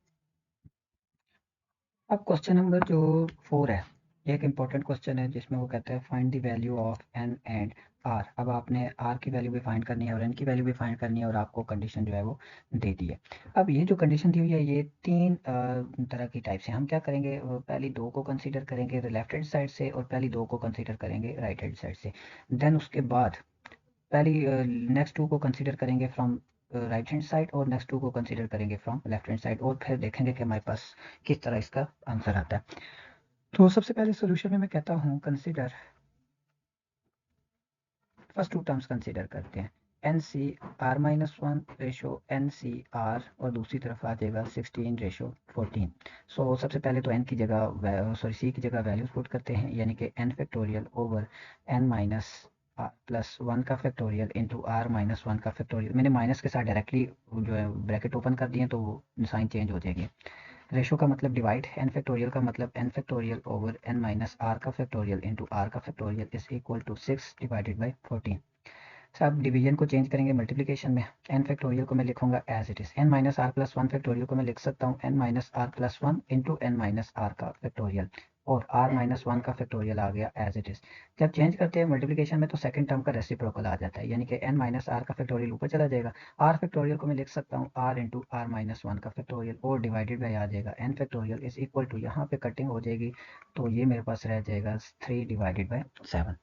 अब क्वेश्चन नंबर जो 4 है, ये एक इंपॉर्टेंट क्वेश्चन है जिसमें वो कहता है find the value of N and R. अब आपने आर की वैल्यू भी फाइंड करनी है और एन की वैल्यू भी फाइंड करनी है, और आपको कंडीशन जो है वो दे दी है। अब ये जो कंडीशन दी हुई है ये तीन तरह की टाइप से, हम क्या करेंगे, पहली दो को कंसीडर करेंगे लेफ्ट हैंड साइड से और पहली दो को कंसीडर करेंगे राइट हैंड साइड से। देन उसके बाद पहली नेक्स्ट टू को कंसीडर करेंगे फ्रॉम राइट हैंड साइड और नेक्स्ट टू को कंसीडर करेंगे फ्रॉम लेफ्ट हैंड साइड, और फिर देखेंगे कि हमारे पास किस तरह इसका आंसर आता है। तो सबसे पहले सोल्यूशन में मैं कहता हूँ consider first two terms consider करते हैं, N C R minus 1 ratio N C R, और दूसरी तरफ आ जाएगा 16 रेशो 14। सबसे पहले तो एन की जगह सी की जगह वैल्यूज पुट करते हैं, यानी कि N factorial over N minus plus 1 का फैक्टोरियल इंटू आर माइनस 1 का फैक्टोरियल। मैंने माइनस के साथ डायरेक्टली जो है ब्रैकेट ओपन कर दिए तो साइन चेंज हो जाएगी। रेशो का मतलब डिवाइड, एन फैक्टोरियल का मतलब N factorial over N minus are का फैक्टोरियल इंटू आर का factorial is equal to 6 divided by 14। सब डिवीजन को चेंज करेंगे मल्टीप्लिकेशन में, एन फैक्टोरियल को मैं लिखूंगा as it is, N minus are plus 1 factorial को मैं लिख सकता हूँ N minus are plus 1 into N minus are का फैक्टोरियल, और आर माइनस 1 का फैक्टोरियल आ गया एज इट इज। जब चेंज करते हैं मल्टीप्लिकेशन में तो सेकंड टर्म का रेसिप्रोकल आ जाता है, यानी कि एन माइनस आर का फैक्टोरियल ऊपर चला जाएगा, आर फैक्टोरियल को मैं लिख सकता हूँ आर इंटू आर माइनस 1 का फैक्टोरियल, और डिवाइडेड बाई आ जाएगा N factorial is equal to, यहाँ पे कटिंग हो जाएगी तो ये मेरे पास रह जाएगा 3 डिवाइडेड बाई 7।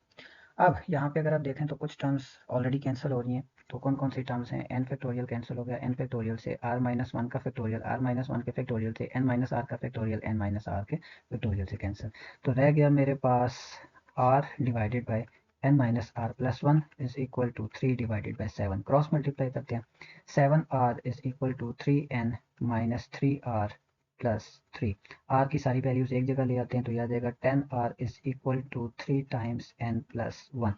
अब यहाँ पे अगर आप देखें तो कुछ टर्म्स ऑलरेडी कैंसिल हो रही हैं, तो कौन कौन सी टर्म्स हैं, एन फैक्टोरियल कैंसिल हो गया, एन फैक्टोरियल से आर माइनस 1 का फैक्टोरियल, आर माइनस 1 के फैक्टोरियल से एन माइनस आर का फैक्टोरियल, एन माइनस आर के फैक्टोरियल से कैंसिल, तो रह गया मेरे पास r divided by n minus are plus 1 is equal to 3 divided by 7। Cross multiply करते हैं, 7 r is equal to 3 n minus 3 are plus 3। Are की सारी वैल्यूज एक जगह ले आते हैं तो यह आ जाएगा 10 R is equal to 3 times N plus 1,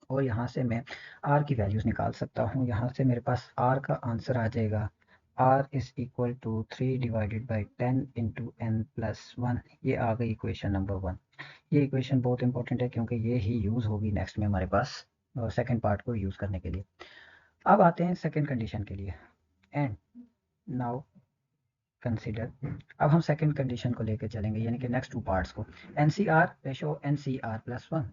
और यहाँ से मैं आर की वैल्यूज निकाल सकता हूँ। यहाँ से मेरे पास आर का आंसर आ जाएगा R is equal to 3 divided by 10 into N plus 1। ये आ गई इक्वेशन नंबर 1। ये इक्वेशन बहुत इंपॉर्टेंट है क्योंकि ये ही यूज़ होगी नेक्स्ट में हमारे पास सेकेंड पार्ट को यूज़ करने के लिए। अब आते हैं सेकेंड कंडीशन के लिए, एंड नाउ कंसिडर। अब हम सेकेंड कंडीशन को लेके चलेंगे, यानी कि नेक्स्ट टू पार्ट्स को, NCR रेशो NCR प्लस 1।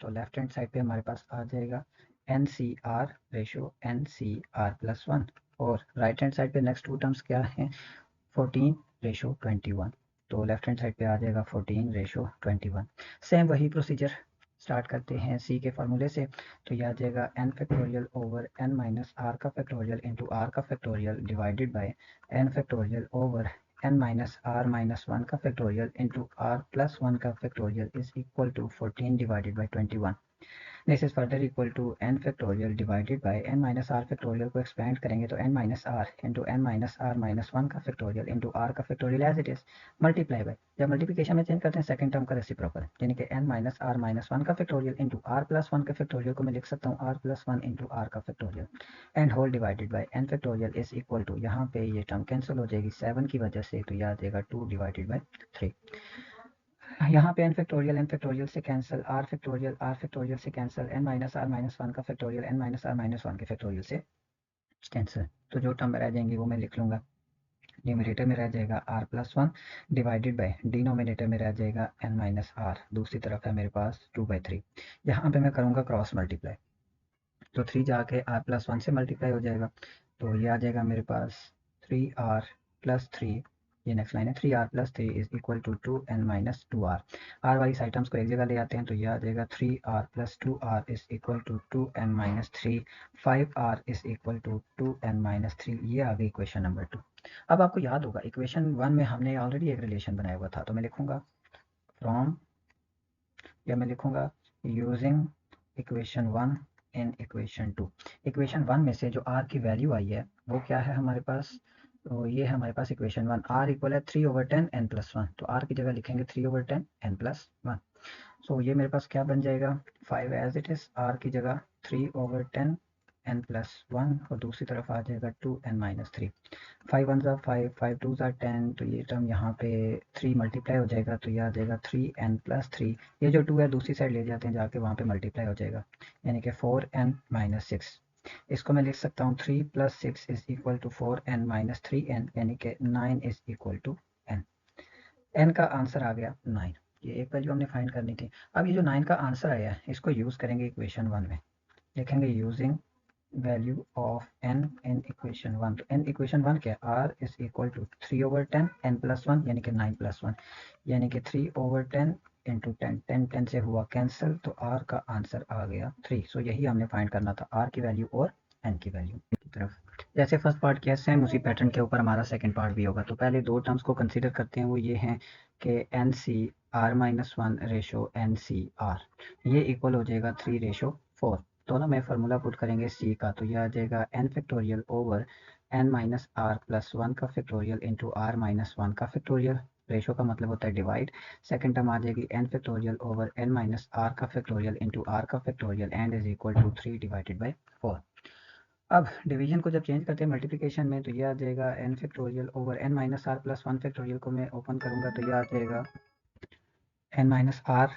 तो लेफ्ट हैंड साइड पे हमारे पास आ जाएगा NCR रेशो NCR प्लस 1, और राइट हैंड साइड पे नेक्स्ट टू टर्म्स क्या हैं, 14 रेशो 21। तो लेफ्ट हैंड साइड पे आ जाएगा 14 रेशो 21। सेम वही प्रोसीजर स्टार्ट करते हैं सी के फार्मूले से। तो यह आ जाएगा n factorial over n minus are का फैक्टोरियल इंटू आर का factorial divided by n factorial over n minus are minus 1 का फैक्टोरियल इंटू आर प्लस 1 का factorial is equal to 14 divided by 21। This is further equal to n factorial divided by n minus R factorial को एक्सपेंड करेंगे तो n minus are into n minus are minus 1 का फैक्टोरियल इंटू आर का factorial as it is multiply by, जब मल्टीप्लिकेशन में चेंज करते हैं सेकंड टर्म का रेसिप्रोकल, यानी कि n माइनस आर माइनस 1 का फैक्टोरियल इंटू आर प्लस 1 का फैक्टोरियल को मैं लिख सकता हूँ r प्लस 1 इंटू आर का factorial and whole divided by n factorial is equal to, यहाँ पे ये टर्म कैंसिल हो जाएगी 7 की वजह से, तो यह आ जाएगा 2 डिवाइडेड बाय 3। यहाँ पे n फैक्टोरियल से कैंसिल, r फैक्टोरियल से cancel, n minus are minus 1 का factorial n minus are minus 1 के फैक्टोरियल से कैंसिल। तो जो टर्म रह जाएंगी वो मैं लिख लूँगा, न्यूमरेटर में रह जाएगा r plus 1 divided by denominator में रह जाएगा n माइनस आर, दूसरी तरफ है मेरे पास 2/3। यहाँ पे मैं करूँगा क्रॉस मल्टीप्लाई, तो 3 जाके r प्लस 1 से मल्टीप्लाई हो जाएगा, तो ये आ जाएगा मेरे पास 3r प्लस 3, ये नेक्स्ट लाइन है, 3r plus 3 is equal to 2n minus 2r। r वाली आइटम्स को एक जगह ले आते हैं तो ये आ जाएगा 3r plus 2r is equal to 2n minus 3, 5r is equal to 2n minus 3। ये आ गई इक्वेशन नंबर 2। अब आपको याद होगा इक्वेशन 1 में हमने ऑलरेडी एक रिलेशन बनाया हुआ था, तो मैं लिखूंगा फ्रॉम, या मैं लिखूंगा यूजिंग इक्वेशन 1 इन इक्वेशन 2। इक्वेशन 1 में से जो r की वैल्यू आई है वो क्या है हमारे पास, तो ये है हमारे पास इक्वेशन 1, r इक्वल है 3/10 n प्लस 1, तो r की जगह लिखेंगे 3/10 n प्लस 1। सो ये मेरे पास क्या बन जाएगा 5 एज इट इज, r की जगह 3/10 n प्लस 1, और दूसरी तरफ आ जाएगा 2n माइनस 3। 5 1 ज़ा 5, 5 2 ज़ा 10, तो ये टर्म यहाँ पे 3 मल्टीप्लाई हो जाएगा, तो ये आ जाएगा 3n प्लस 3। ये जो 2 है दूसरी साइड ले जाते हैं जाके, वहाँ पे मल्टीप्लाई हो जाएगा, यानी कि 4n माइनस 6। इसको मैं लिख सकता हूँ 3 plus 6 is equal to 4n minus 3n, यानी कि 9 is equal to n। n का आंसर आ गया 9। ये एक वैल्यू हमने फाइंड करनी थी। अब ये जो 9 का आंसर आया है इसको यूज़ करेंगे इक्वेशन 1 में, लिखेंगे using value of n in equation 1। तो n इक्वेशन 1 क्या है, r is equal to 3/10 n plus 1, यानी कि 9 प्लस 1, यानी कि 3/10 इंटू 10, 10 10 से हुआ कैंसिल, तो r का आंसर आ गया 3। सो यही हमने फाइंड करना था, r की वैल्यू और n की वैल्यू की तरफ। जैसे फर्स्ट पार्ट किया सेम उसी पैटर्न के ऊपर हमारा सेकंड पार्ट भी होगा। तो पहले दो टर्म्स को कंसीडर करते हैं, वो ये हैं कि NCR माइनस 1 रेशो NCR, ये इक्वल हो जाएगा 3/4। दोनों में फार्मूला पुट करेंगे c का, तो यह आ जाएगा n factorial over n minus are plus 1 का फैक्टोरियल इंटू आर माइनस 1 का फैक्टोरियल, रेशो का मतलब होता है डिवाइड। सेकंड टर्म आ जाएगी n factorial over n minus are का फैक्टोरियल इंटू आर का factorial and is equal to 3 divided by 4। अब डिवीजन को जब चेंज करते हैं मल्टीप्लिकेशन में, तो यह आ जाएगा n factorial over n minus are plus 1 factorial को मैं ओपन करूंगा तो यह आ जाएगा n minus are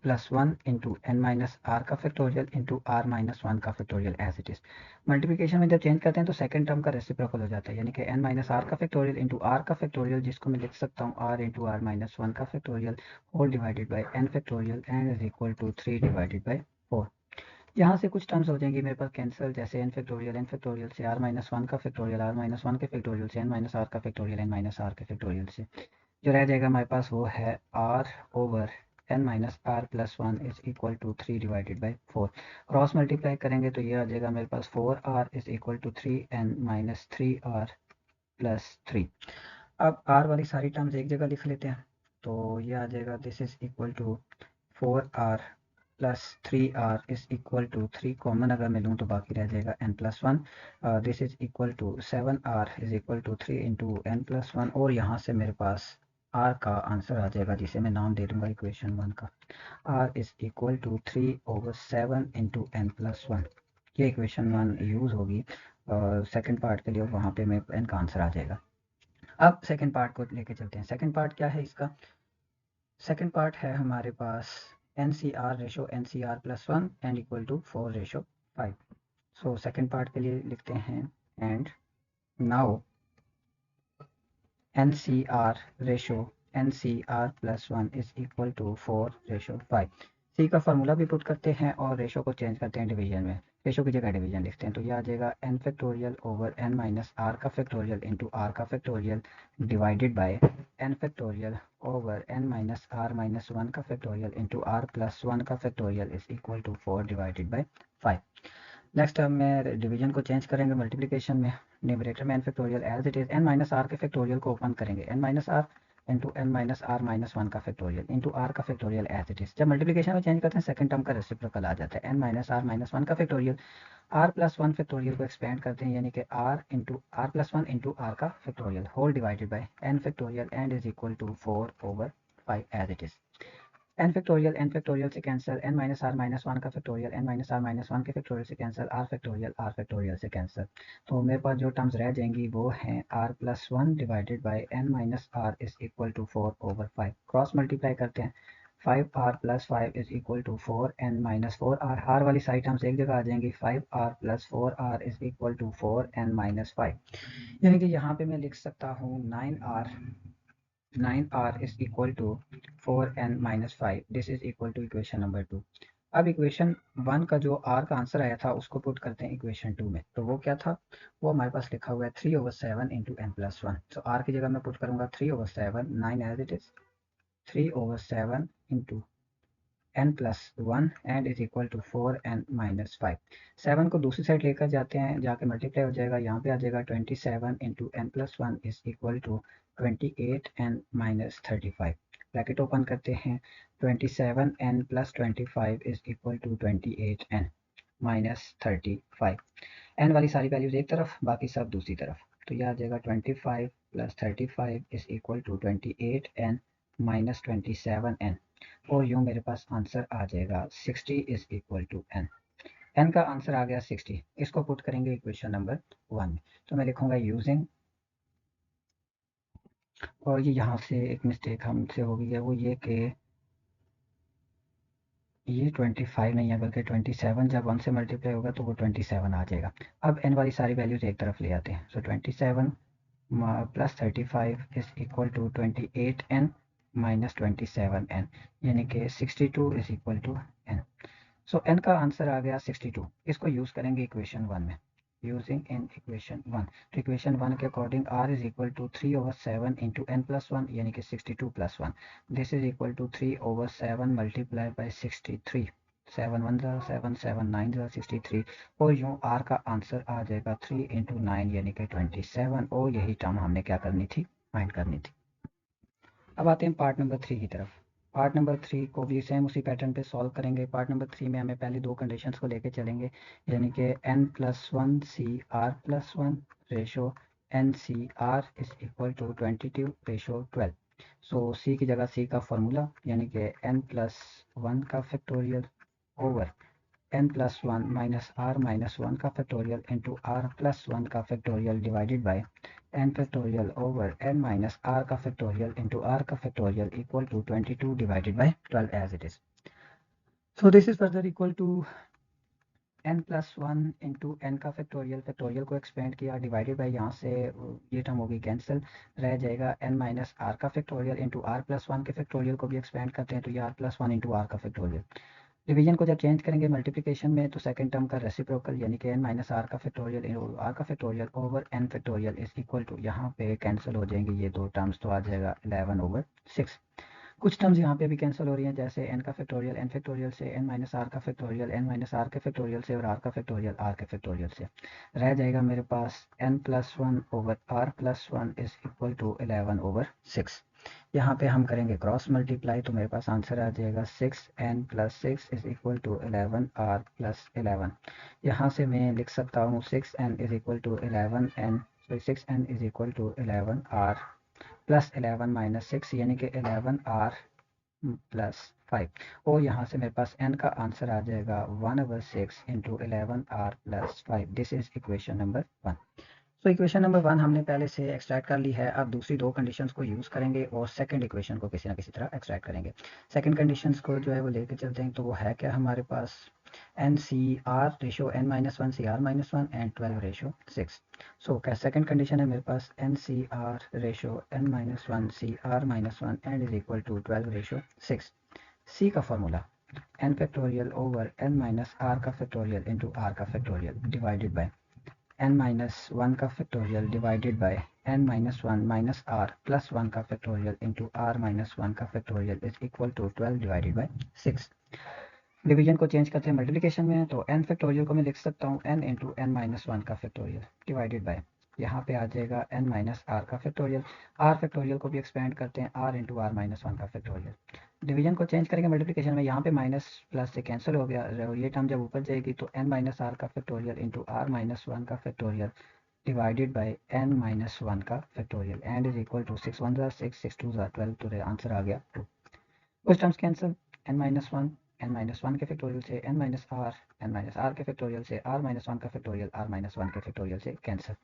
plus 1 into n minus are का फैक्टोरियल इंटू आर माइनस 1 का factorial as it is. Multiplication में जब चेंज करते हैं तो सेकंड टर्म का रेसिप्रोकल हो जाता है, यानी कि n माइनस आर का फैक्टोरियल इंटू आर का फैक्टोरियल, जिसको मैं लिख सकता हूँ r इंटू आर माइनस 1 का factorial whole divided by n factorial and is equal to 3 divided by 4। यहाँ से कुछ टर्म्स हो जाएंगी मेरे पास कैंसिल, जैसे n फैक्टोरियल से r माइनस 1 का फैक्टोरियल, r माइनस 1 के फैक्टोरियल से n माइनस आर का फैक्टोरियल, n माइनस आर के फैक्टोरियल से जो रह जाएगा हमारे पास वो है r over n minus are plus 1 is equal to 3 divided by 4। Cross multiply करेंगे तो ये आ जाएगा मेरे पास 4r is equal to 3n minus 3r plus 3। अब r वाली सारी टर्म्स एक जगह लिख लेते हैं, तो ये आ जाएगा this is equal to 4r plus 3r is equal to 3 common अगर मैं लूँ तो बाकी रह जाएगा n plus 1। This is equal to 7r is equal to 3 into n plus 1, और यहाँ से मेरे पास r का आंसर आ जाएगा जिसे मैं नाम दे दूंगा इक्वेशन 1 का, r is equal to 3/7 into n plus 1। ये इक्वेशन 1 यूज़ होगी सेकंड पार्ट के लिए, वहाँ पे मेरे n का आंसर आ जाएगा। अब सेकंड पार्ट को लेके चलते हैं। सेकंड पार्ट क्या है इसका, सेकंड पार्ट है हमारे पास NCR ratio NCR plus 1 and equal to 4/5। So second part के लिए लिखते हैं and now NCR ratio NCR plus 1 is equal to 4:5। C का फार्मूला भी पुट करते हैं और रेशो को चेंज करते हैं डिवीजन में, रेशो की जगह डिवीजन लिखते हैं, तो यह आ जाएगा n factorial over n minus are का फैक्टोरियल इंटू आर का factorial divided by n factorial over n minus are minus 1 का फैक्टोरियल इंटू आर प्लस 1 का factorial is equal to 4 divided by 5। Next term में डिवीजन को चेंज करेंगे मल्टीप्लिकेशन में, न्यूमरेटर में n factorial as it is n minus are के फैक्टोरियल को ओपन करेंगे, n minus are into n minus are minus 1 का फैक्टोरियल इंटू आर का फैक्टोरियल एज इट इज। जब मल्टीप्लिकेशन में चेंज करते हैं सेकंड टर्म का रेसिप्रोकल आ जाता है, n माइनस आर माइनस 1 का फैक्टोरियल आर प्लस 1 फैक्टोरियल को एक्सपेंड करते हैं, यानी कि r into are plus 1 into are का factorial whole divided by n factorial and is equal to 4/5 as it is. n factorial से cancel, n minus are minus 1 का factorial n minus are minus 1 के फैक्टोरियल से कैंसिल, आर फैक्टोरियल से कैंसिल, तो मेरे पास जो टर्म्स रह जाएंगी वो हैं r plus 1 divided by n minus are is equal to 4/5। Cross multiply करते हैं, 5r plus 5 is equal to 4n minus 4r, R वाली साइड टर्म्स एक जगह आ जाएंगी, 5r plus 4r is equal to 4n minus 5, यानी कि यहाँ पे मैं लिख सकता हूँ 9r is equal to 4n minus 5. This is equal to equation number 2। अब इक्वेशन 1 का जो r का आंसर आया था उसको पुट करते हैं इक्वेशन 2 में, तो वो क्या था, वो हमारे पास लिखा हुआ है 3/7 इंटू n प्लस 1। तो r की जगह मैं पुट करूंगा 3/7, 9 as it is, 3/7 into n plus 1 and is equal to 4n minus 5। 7 को दूसरी साइड लेकर जाते हैं, जाके मल्टीप्लाई हो जाएगा, यहाँ पे आ जाएगा 27 into n plus 1 is equal to 28n minus 35। Bracket open करते हैं, 27n plus 25 is equal to 28n minus 35। n वाली सारी वैल्यूज एक तरफ, बाकी सब दूसरी तरफ, तो यह आ जाएगा 25 plus 35 is equal to 28n minus 27n, और यूँ मेरे पास आंसर आ जाएगा 60 is equal to n। n का आंसर आ गया 60, इसको पुट करेंगे इक्वेशन नंबर 1 में, तो मैं लिखूंगा यूजिंग, और ये यहाँ से एक मिस्टेक हमसे हो गई है, वो ये कि ये 25 नहीं है बल्कि 27, जब 1 से मल्टीप्लाई होगा तो वो 27 आ जाएगा। अब n वाली सारी वैल्यूज एक तरफ ले आते हैं, so 27 plus 35 is equal to 28n minus 27n, यानी कि 62 is equal to n। So n का आंसर आ गया 62, इसको यूज करेंगे इक्वेशन 1 में, यूजिंग इन इक्वेशन 1, तो इक्वेशन 1 के according r is equal to 3/7 into n plus 1, यानी कि 62 plus 1, this is equal to 3/7 multiply by 63, 7 1 0 7 7 9 0 63, और यूँ r का आंसर आ जाएगा 3 इंटू 9 यानी कि 27, और यही टर्म हमने क्या करनी थी, फाइंड करनी थी। अब आते हैं पार्ट नंबर 3 की तरफ। पार्ट नंबर 3 को भी सेम उसी पैटर्न पे सॉल्व करेंगे। पार्ट नंबर 3 में हमें पहले दो कंडीशंस को लेके चलेंगे, यानी कि n plus 1 C are plus 1 ratio N C R is equal to 22 ratio 12। So C की जगह सी का फॉर्मूला, यानी कि n प्लस 1 का factorial over n plus 1 minus are minus 1 का फैक्टोरियल इंटू आर प्लस 1 का factorial divided by n factorial over n minus are का फैक्टोरियल इंटू आर का factorial equal to 22 divided by 12 as it is. So this is further equal to n plus 1 into N का फैक्टोरियल को एक्सपेंड किया, डिवाइडेड बाई यहाँ से ये टर्म होगी कैंसिल, रह जाएगा n माइनस आर का फैक्टोरियल इंटू आर प्लस 1 के फैक्टोरियल को भी एक्सपेंड करते हैं, तो ये आर प्लस 1 इंटू आर का फैक्टोरियल। डिवीजन को जब चेंज करेंगे मल्टीप्लिकेशन में, तो सेकंड टर्म का रेसिप्रोकल, यानी कि n माइनस आर का फैक्टोरियल आर का factorial over n factorial is equal to, यहाँ पे कैंसिल हो जाएंगे ये दो टर्म्स, तो आ जाएगा 11/6। कुछ टर्म्स यहाँ पे भी कैंसिल हो रही हैं, जैसे n का फैक्टोरियल n फैक्टोरियल से, n माइनस आर का फैक्टोरियल n माइनस आर के फैक्टोरियल से, और r का फैक्टोरियल r के फैक्टोरियल से। रह जाएगा मेरे पास n plus 1 over r plus 1 is equal to 11/6। यहाँ पे हम करेंगे क्रॉस मल्टीप्लाई, तो मेरे पास आंसर आ जाएगा 6n plus 6 is equal to 11r plus 11। यहाँ से मैं लिख सकता हूँ 6n is equal to 11n, 6n is equal to 11r plus 11 minus 6, यानी कि 11r प्लस 5, और यहाँ से मेरे पास n का आंसर आ जाएगा 1/6 into 11r plus 5। This is equation number 1। तो इक्वेशन नंबर 1 हमने पहले से एक्सट्रैक्ट कर ली है। अब दूसरी दो कंडीशंस को यूज़ करेंगे और सेकंड इक्वेशन को किसी ना किसी तरह एक्सट्रैक्ट करेंगे। सेकंड कंडीशंस को जो है वो लेके चलते हैं। तो वो है क्या हमारे पास n C r ratio n minus one C are minus one and 12 ratio 6। So क्या सेकंड कंडीशन है मेरे पास n C r ratio n minus one C are minus one and is equal to 12 ratio 6। C का formula n factorial over n minus are का फैक्टोरियल इंटू आर का factorial divided by n minus one का factorial divided by n minus one minus are plus one का factorial into are minus one का factorial is equal to 12 divided by 6। Division को चेंज करते हैं मल्टीप्लिकेशन में, तो n फैक्टोरियल को मैं लिख सकता हूँ n into N minus one का फैक्टोरियल डिवाइडेड बाय यहाँ पे आ जाएगा n माइनस आर का फैक्टोरियल। आर फैक्टोरियल को भी एक्सपेंड करते हैं r into are minus one का फैक्टोरियल। डिवीजन को चेंज करेंगे मल्टीप्लिकेशन में, यहाँ पे माइनस प्लस से कैंसिल हो गया और ये टर्म जब ऊपर जाएगी तो n माइनस आर का factorial into are minus one का factorial divided by n minus one का factorial and is equal to 6 1 6 6 2 12। तो आंसर आ गया 2। कुछ terms cancel, n minus one के फैक्टोरियल से n माइनस आर के फैक्टोरियल से r माइनस वन का फैक्टोरियल r माइनस वन के फैक्टोरियल से कैंसिल।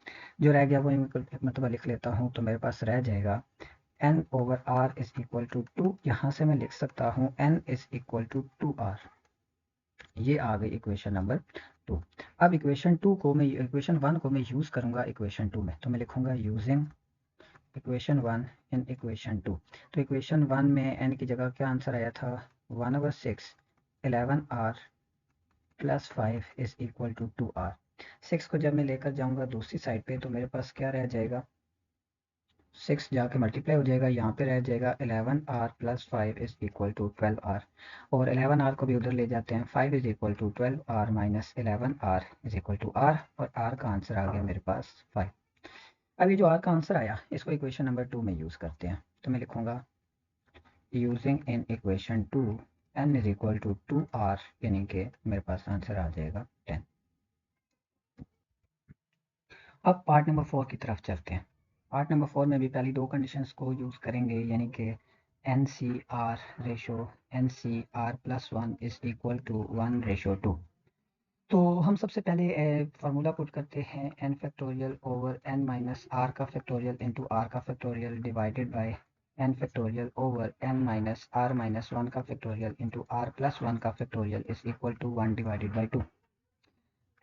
जो रह गया वो मतलब लिख लेता हूँ, तो मेरे पास रह जाएगा n over r is equal to 2। यहाँ से मैं लिख सकता हूँ n is equal to 2r। ये आ गई इक्वेशन नंबर 2। अब इक्वेशन 1 को मैं यूज़ करूँगा इक्वेशन 2 में, तो मैं लिखूँगा यूजिंग इक्वेशन 1 इन इक्वेशन 2। तो इक्वेशन 1 में n की जगह क्या आंसर आया था 1/6 11r plus 5 is equal to 2r। 6 को जब मैं लेकर जाऊंगा दूसरी साइड पे तो मेरे पास क्या रह जाएगा 6 जाके मल्टीप्लाई हो जाएगा, यहाँ पे रह जाएगा 11r plus 5 is equal to 12r और 11r को भी उधर ले जाते हैं 5 is equal to 12r minus 11r is equal to r और r का आंसर आ गया मेरे पास 5। अब ये जो r का आंसर आया इसको इक्वेशन नंबर 2 में यूज़ करते हैं, तो मैं लिखूंगा using in equation 2 n is equal to 2r यानी कि मेरे पास आंसर आ जाएगा 10। अब पार्ट नंबर 4 की तरफ चलते हैं। पार्ट नंबर 4 में भी पहली दो कंडीशंस को यूज़ करेंगे यानी कि N C r ratio N C R plus one is equal to 1 ratio 2। तो हम सबसे पहले फार्मूला पुट करते हैं n factorial over n minus are का फैक्टोरियल इंटू आर का factorial divided by n factorial over n minus are minus one का factorial into are plus one का factorial is equal to 1 divided by 2।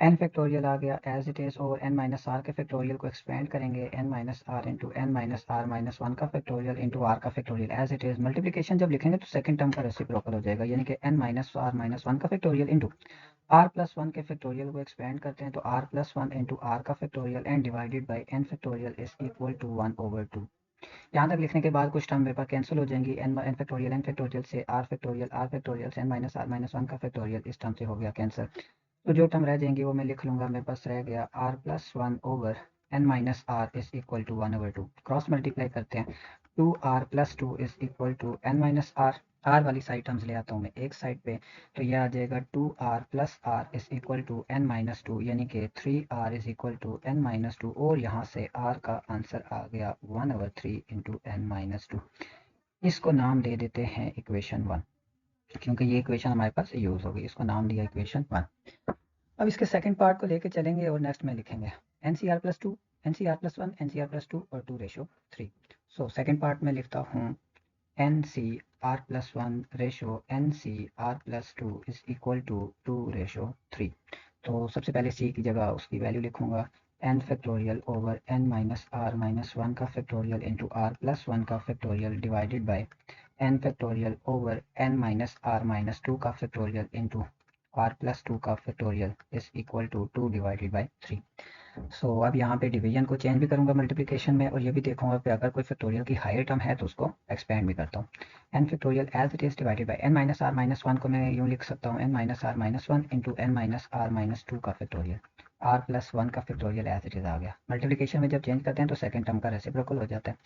n factorial आ गया as it is over n minus are के फैक्टोरियल को एक्सपेंड करेंगे n minus are into N minus are minus one का फैक्टोरियल इंटू आर का factorial as it is. Multiplication जब लिखेंगे तो सेकंड टर्म का रेसिप्रोकल हो जाएगा यानी कि n minus are minus one का factorial into are plus one के फैक्टोरियल को एक्सपेंड करते हैं तो r plus one into are का factorial and divided by n factorial is equal to 1/2। यहाँ तक लिखने के बाद कुछ टर्म मेरे पास कैंसिल हो जाएंगी n फैक्टोरियल से आर फैक्टोरियल से n minus are minus one का फैक्टोरियल इस टर्म से हो गया कैंसिल। तो जो टर्म रह जाएंगे वो मैं लिख लूंगा, मेरे पास रह गया r plus one over n minus are is equal to 1/2। Cross multiply करते हैं 2r plus two is equal to n minus r वाली साइड टर्म्स ले आता हूँ मैं एक साइड पे, तो यह आ जाएगा 2r plus r is equal to n minus two यानी कि 3r is equal to n minus two और यहाँ से r का आंसर आ गया 1/3 इंटू n माइनस टू। इसको नाम दे देते हैं इक्वेशन 1 क्योंकि ये इक्वेशन हमारे पास यूज़ होगी, इसको नाम दिया इक्वेशन 1। अब इसके सेकंड पार्ट को लेके चलेंगे और नेक्स्ट में लिखेंगे n C R plus two N C R plus one n C R plus two और 2 रेशो 3। सो सेकंड पार्ट में लिखता हूँ n C R plus one ratio N C R plus two is equal to 2 ratio 3। तो सबसे पहले सी की जगह उसकी वैल्यू लिखूंगा n factorial over N minus are minus one का factorial into are plus one का factorial divided by n factorial over N minus are minus two का factorial into are plus two का factorial is equal to 2 divided by 3। So अब यहाँ पे डिवीजन को चेंज भी करूँगा मल्टीप्लिकेशन में और ये भी देखूंगा कि अगर कोई फैक्टोरियल की हायर टर्म है तो उसको एक्सपेंड भी करता हूँ। N factorial as it is divided by n minus are minus one को मैं यूँ लिख सकता हूँ N minus are minus one into N minus are minus two का फैक्टोरियल आर प्लस वन का फैक्टोरियल एज इट इज आ गया। मल्टीप्लिकेशन में जब चेंज करते हैं तो सेकंड टर्म का रेसिप्रोकल हो जाता है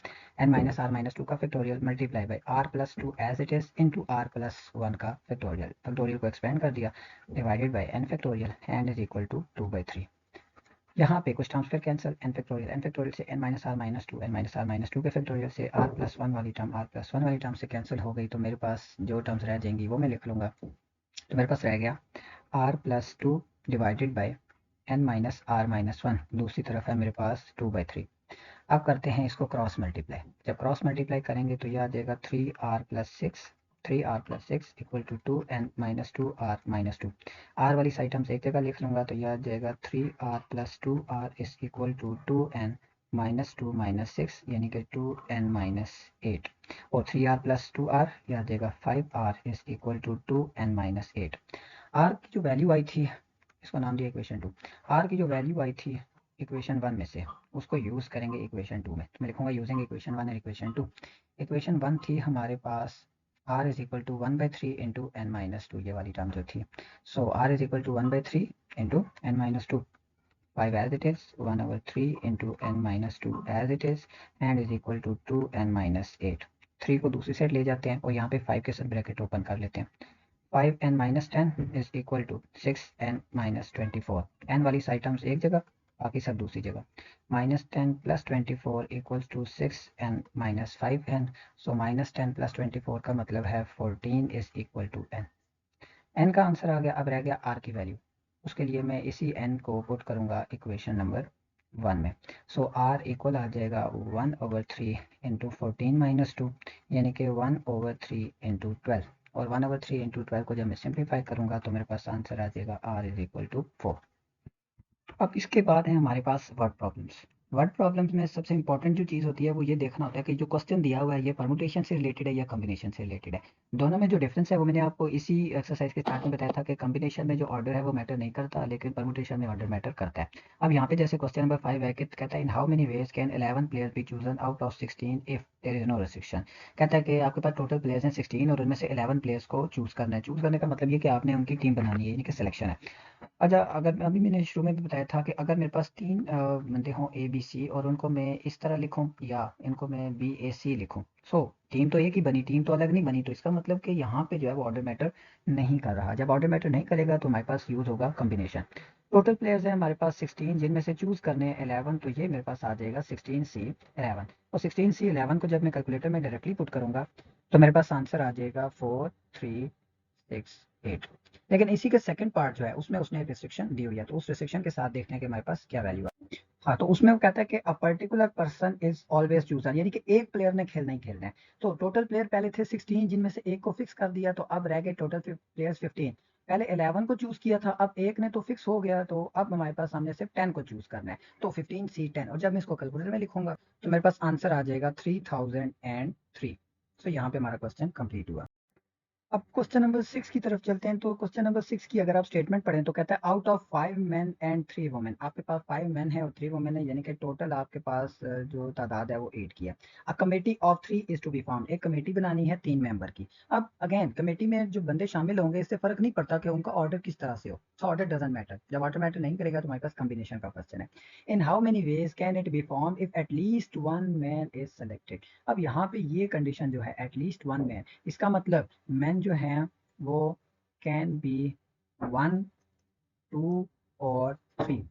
n minus are minus two का factorial multiply by r plus two as it is into are plus one का फैक्टोरियल को एक्सपेंड कर दिया divided by n factorial and is equal to 2/3। यहाँ पे कुछ टर्म्स फिर कैंसिल एन फैक्टोरियल से n minus are minus two के फैक्टोरियल से आर प्लस वन वाली टर्म से कैंसिल हो गई, तो मेरे पास जो टर्म्स रह जाएंगी वो मैं लिख लूँगा। तो मेरे पास रह गया r plus two divided by n minus are minus 1, दूसरी तरफ है मेरे पास 2/3। अब करते हैं इसको क्रॉस मल्टीप्लाई। जब क्रॉस मल्टीप्लाई करेंगे तो यह आ जाएगा 3r+6 equal to 2n minus 2r-2। R वाली साइड हम एक जगह लिख लूँगा तो यह आ जाएगा 3r+2r is equal to 2n minus 2 minus 6 यानी कि 2n माइनस 8। और 3r+2r यह आ जाएगा 5r is equal to 2n minus 8। R की जो वैल्यू आई थी, इसको नाम दिया इक्वेशन 2। आर की जो वैल्यू आई थी इक्वेशन 1 में से, उसको यूज़ करेंगे इक्वेशन 2 में। तो मैं लिखूंगा यूजिंग इक्वेशन 1 और इक्वेशन 2। इक्वेशन 1 थी हमारे पास r is equal to 1/3 into N minus 2, ये वाली टर्म जो थी। So r is equal to 1/3 into N minus 2, 5 as it is, 1/3 into N minus 2 as it is, and is equal to 2n minus 8। 3 को दूसरी साइड ले जाते हैं और यहाँ पे 5 के साथ ब्रैकेट ओपन कर लेते हैं। 5n minus 10 is equal to 6n minus 24। n वाली साइड टर्म्स एक जगह, बाकी सब दूसरी जगह। -10 + 24 equals to 6n minus 5n। सो -10 + 24 का मतलब है 14 is equal to n। n का आंसर आ गया। अब रह गया r की वैल्यू, उसके लिए मैं इसी n को पुट करूंगा इक्वेशन नंबर 1 में। सो r इक्वल आ जाएगा 1/3 इंटू 14 माइनस 2 यानी कि 1/3 इंटू 12। और 1/3 इंटू 12 को जब मैं सिंप्लीफाई करूंगा तो मेरे पास आंसर आ जाएगा r इज इक्वल टू 4। अब इसके बाद है हमारे पास वर्ड प्रॉब्लम्स। वर्ड प्रॉब्लम्स में सबसे इंपॉर्टेंट जो चीज़ होती है वो ये देखना होता है कि जो क्वेश्चन दिया हुआ है ये परमुटेशन से रिलेटेड है या कॉम्बिनेशन से रिलेटेड है। दोनों में जो डिफरेंस है वो मैंने आपको इसी एक्सरसाइज के स्टार्ट में बताया था कि कॉम्बिनेशन में जो ऑर्डर है वो मैटर नहीं करता, लेकिन परमुटेशन में ऑर्डर मैटर करता है। अब यहाँ पे जैसे क्वेश्चन नंबर 5 है कि कहता है in how many ways can 11 players be chosen out of 16 if there is no restriction. कहता है कि आपके पास टोटल प्लेयर्स हैं 16 और उनमें से 11 प्लेयर्स को चूज करना है। चूज करने का मतलब ये कि आपने उनकी टीम बनानी है, यानी कि सिलेक्शन है। अच्छा, अगर अभी मैंने शुरू में भी बताया था कि अगर मेरे पास 3 बंदे हों ए बी सी और उनको मैं इस तरह लिखूं या इनको मैं बी ए सी लिखूं, सो टीम तो एक ही बनी, टीम तो अलग नहीं बनी। तो इसका मतलब कि यहाँ पे जो है वो ऑर्डर मैटर नहीं कर रहा। जब ऑर्डर मैटर नहीं करेगा तो हमारे पास यूज होगा कॉम्बिनेशन। टोटल प्लेयर्स है हमारे पास 16 जिनमें से चूज करने हैं 11, तो ये मेरे पास आ जाएगा 16C11। और 16C11 को जब मैं कैलकुलेटर में डायरेक्टली पुट करूंगा तो मेरे पास आंसर आ जाएगा 4368। लेकिन इसी के सेकंड पार्ट जो है उसमें उसने एक रिस्ट्रिक्शन दी हुई है, तो उस रिस्ट्रिक्शन के साथ देखते हैं कि हमारे पास क्या वैल्यू है। हाँ, तो उसमें वो कहता है कि a particular person is always chosen, यानी कि एक प्लेयर ने खेलना ही खेलना है। तो टोटल प्लेयर पहले थे 16 जिनमें से एक को फिक्स कर दिया, तो अब रह गए टोटल प्लेयर्स 15। पहले 11 को चूज किया था, अब एक ने तो फिक्स हो गया, तो अब हमारे पास सामने सिर्फ 10 को चूज करना है। तो 15C10, और जब मैं इसको कैलकुलेटर में लिखूंगा तो मेरे पास आंसर आ जाएगा 3003। तो यहाँ पे हमारा क्वेश्चन कंप्लीट हुआ। अब क्वेश्चन नंबर 6 की तरफ चलते हैं। तो क्वेश्चन नंबर 6 की अगर आप स्टेटमेंट पढ़ें तो कहता है out of 5 main and 3 women. आपके पास 5 मेन है और 3 वुमेन है, यानी कि टोटल आपके पास जो तादाद है वो 8 की है। A committee of 3 is to be form, एक कमेटी बनानी है 3 मेंबर की। अब अगेन कमेटी में जो बंदे शामिल होंगे इससे फर्क नहीं पड़ता कि उनका ऑर्डर किस तरह से हो, सो ऑर्डर डजंट मैटर। जब ऑर्डर मैटर नहीं करेगा तो हमारे पास कॉम्बिनेशन का क्वेश्चन है। In how many ways can it B form if at least one man is selected. अब यहाँ पे ये कंडीशन जो है एटलीस्ट वन मैन, इसका मतलब मैन जो है वो कैन बी 1, 2 और 3।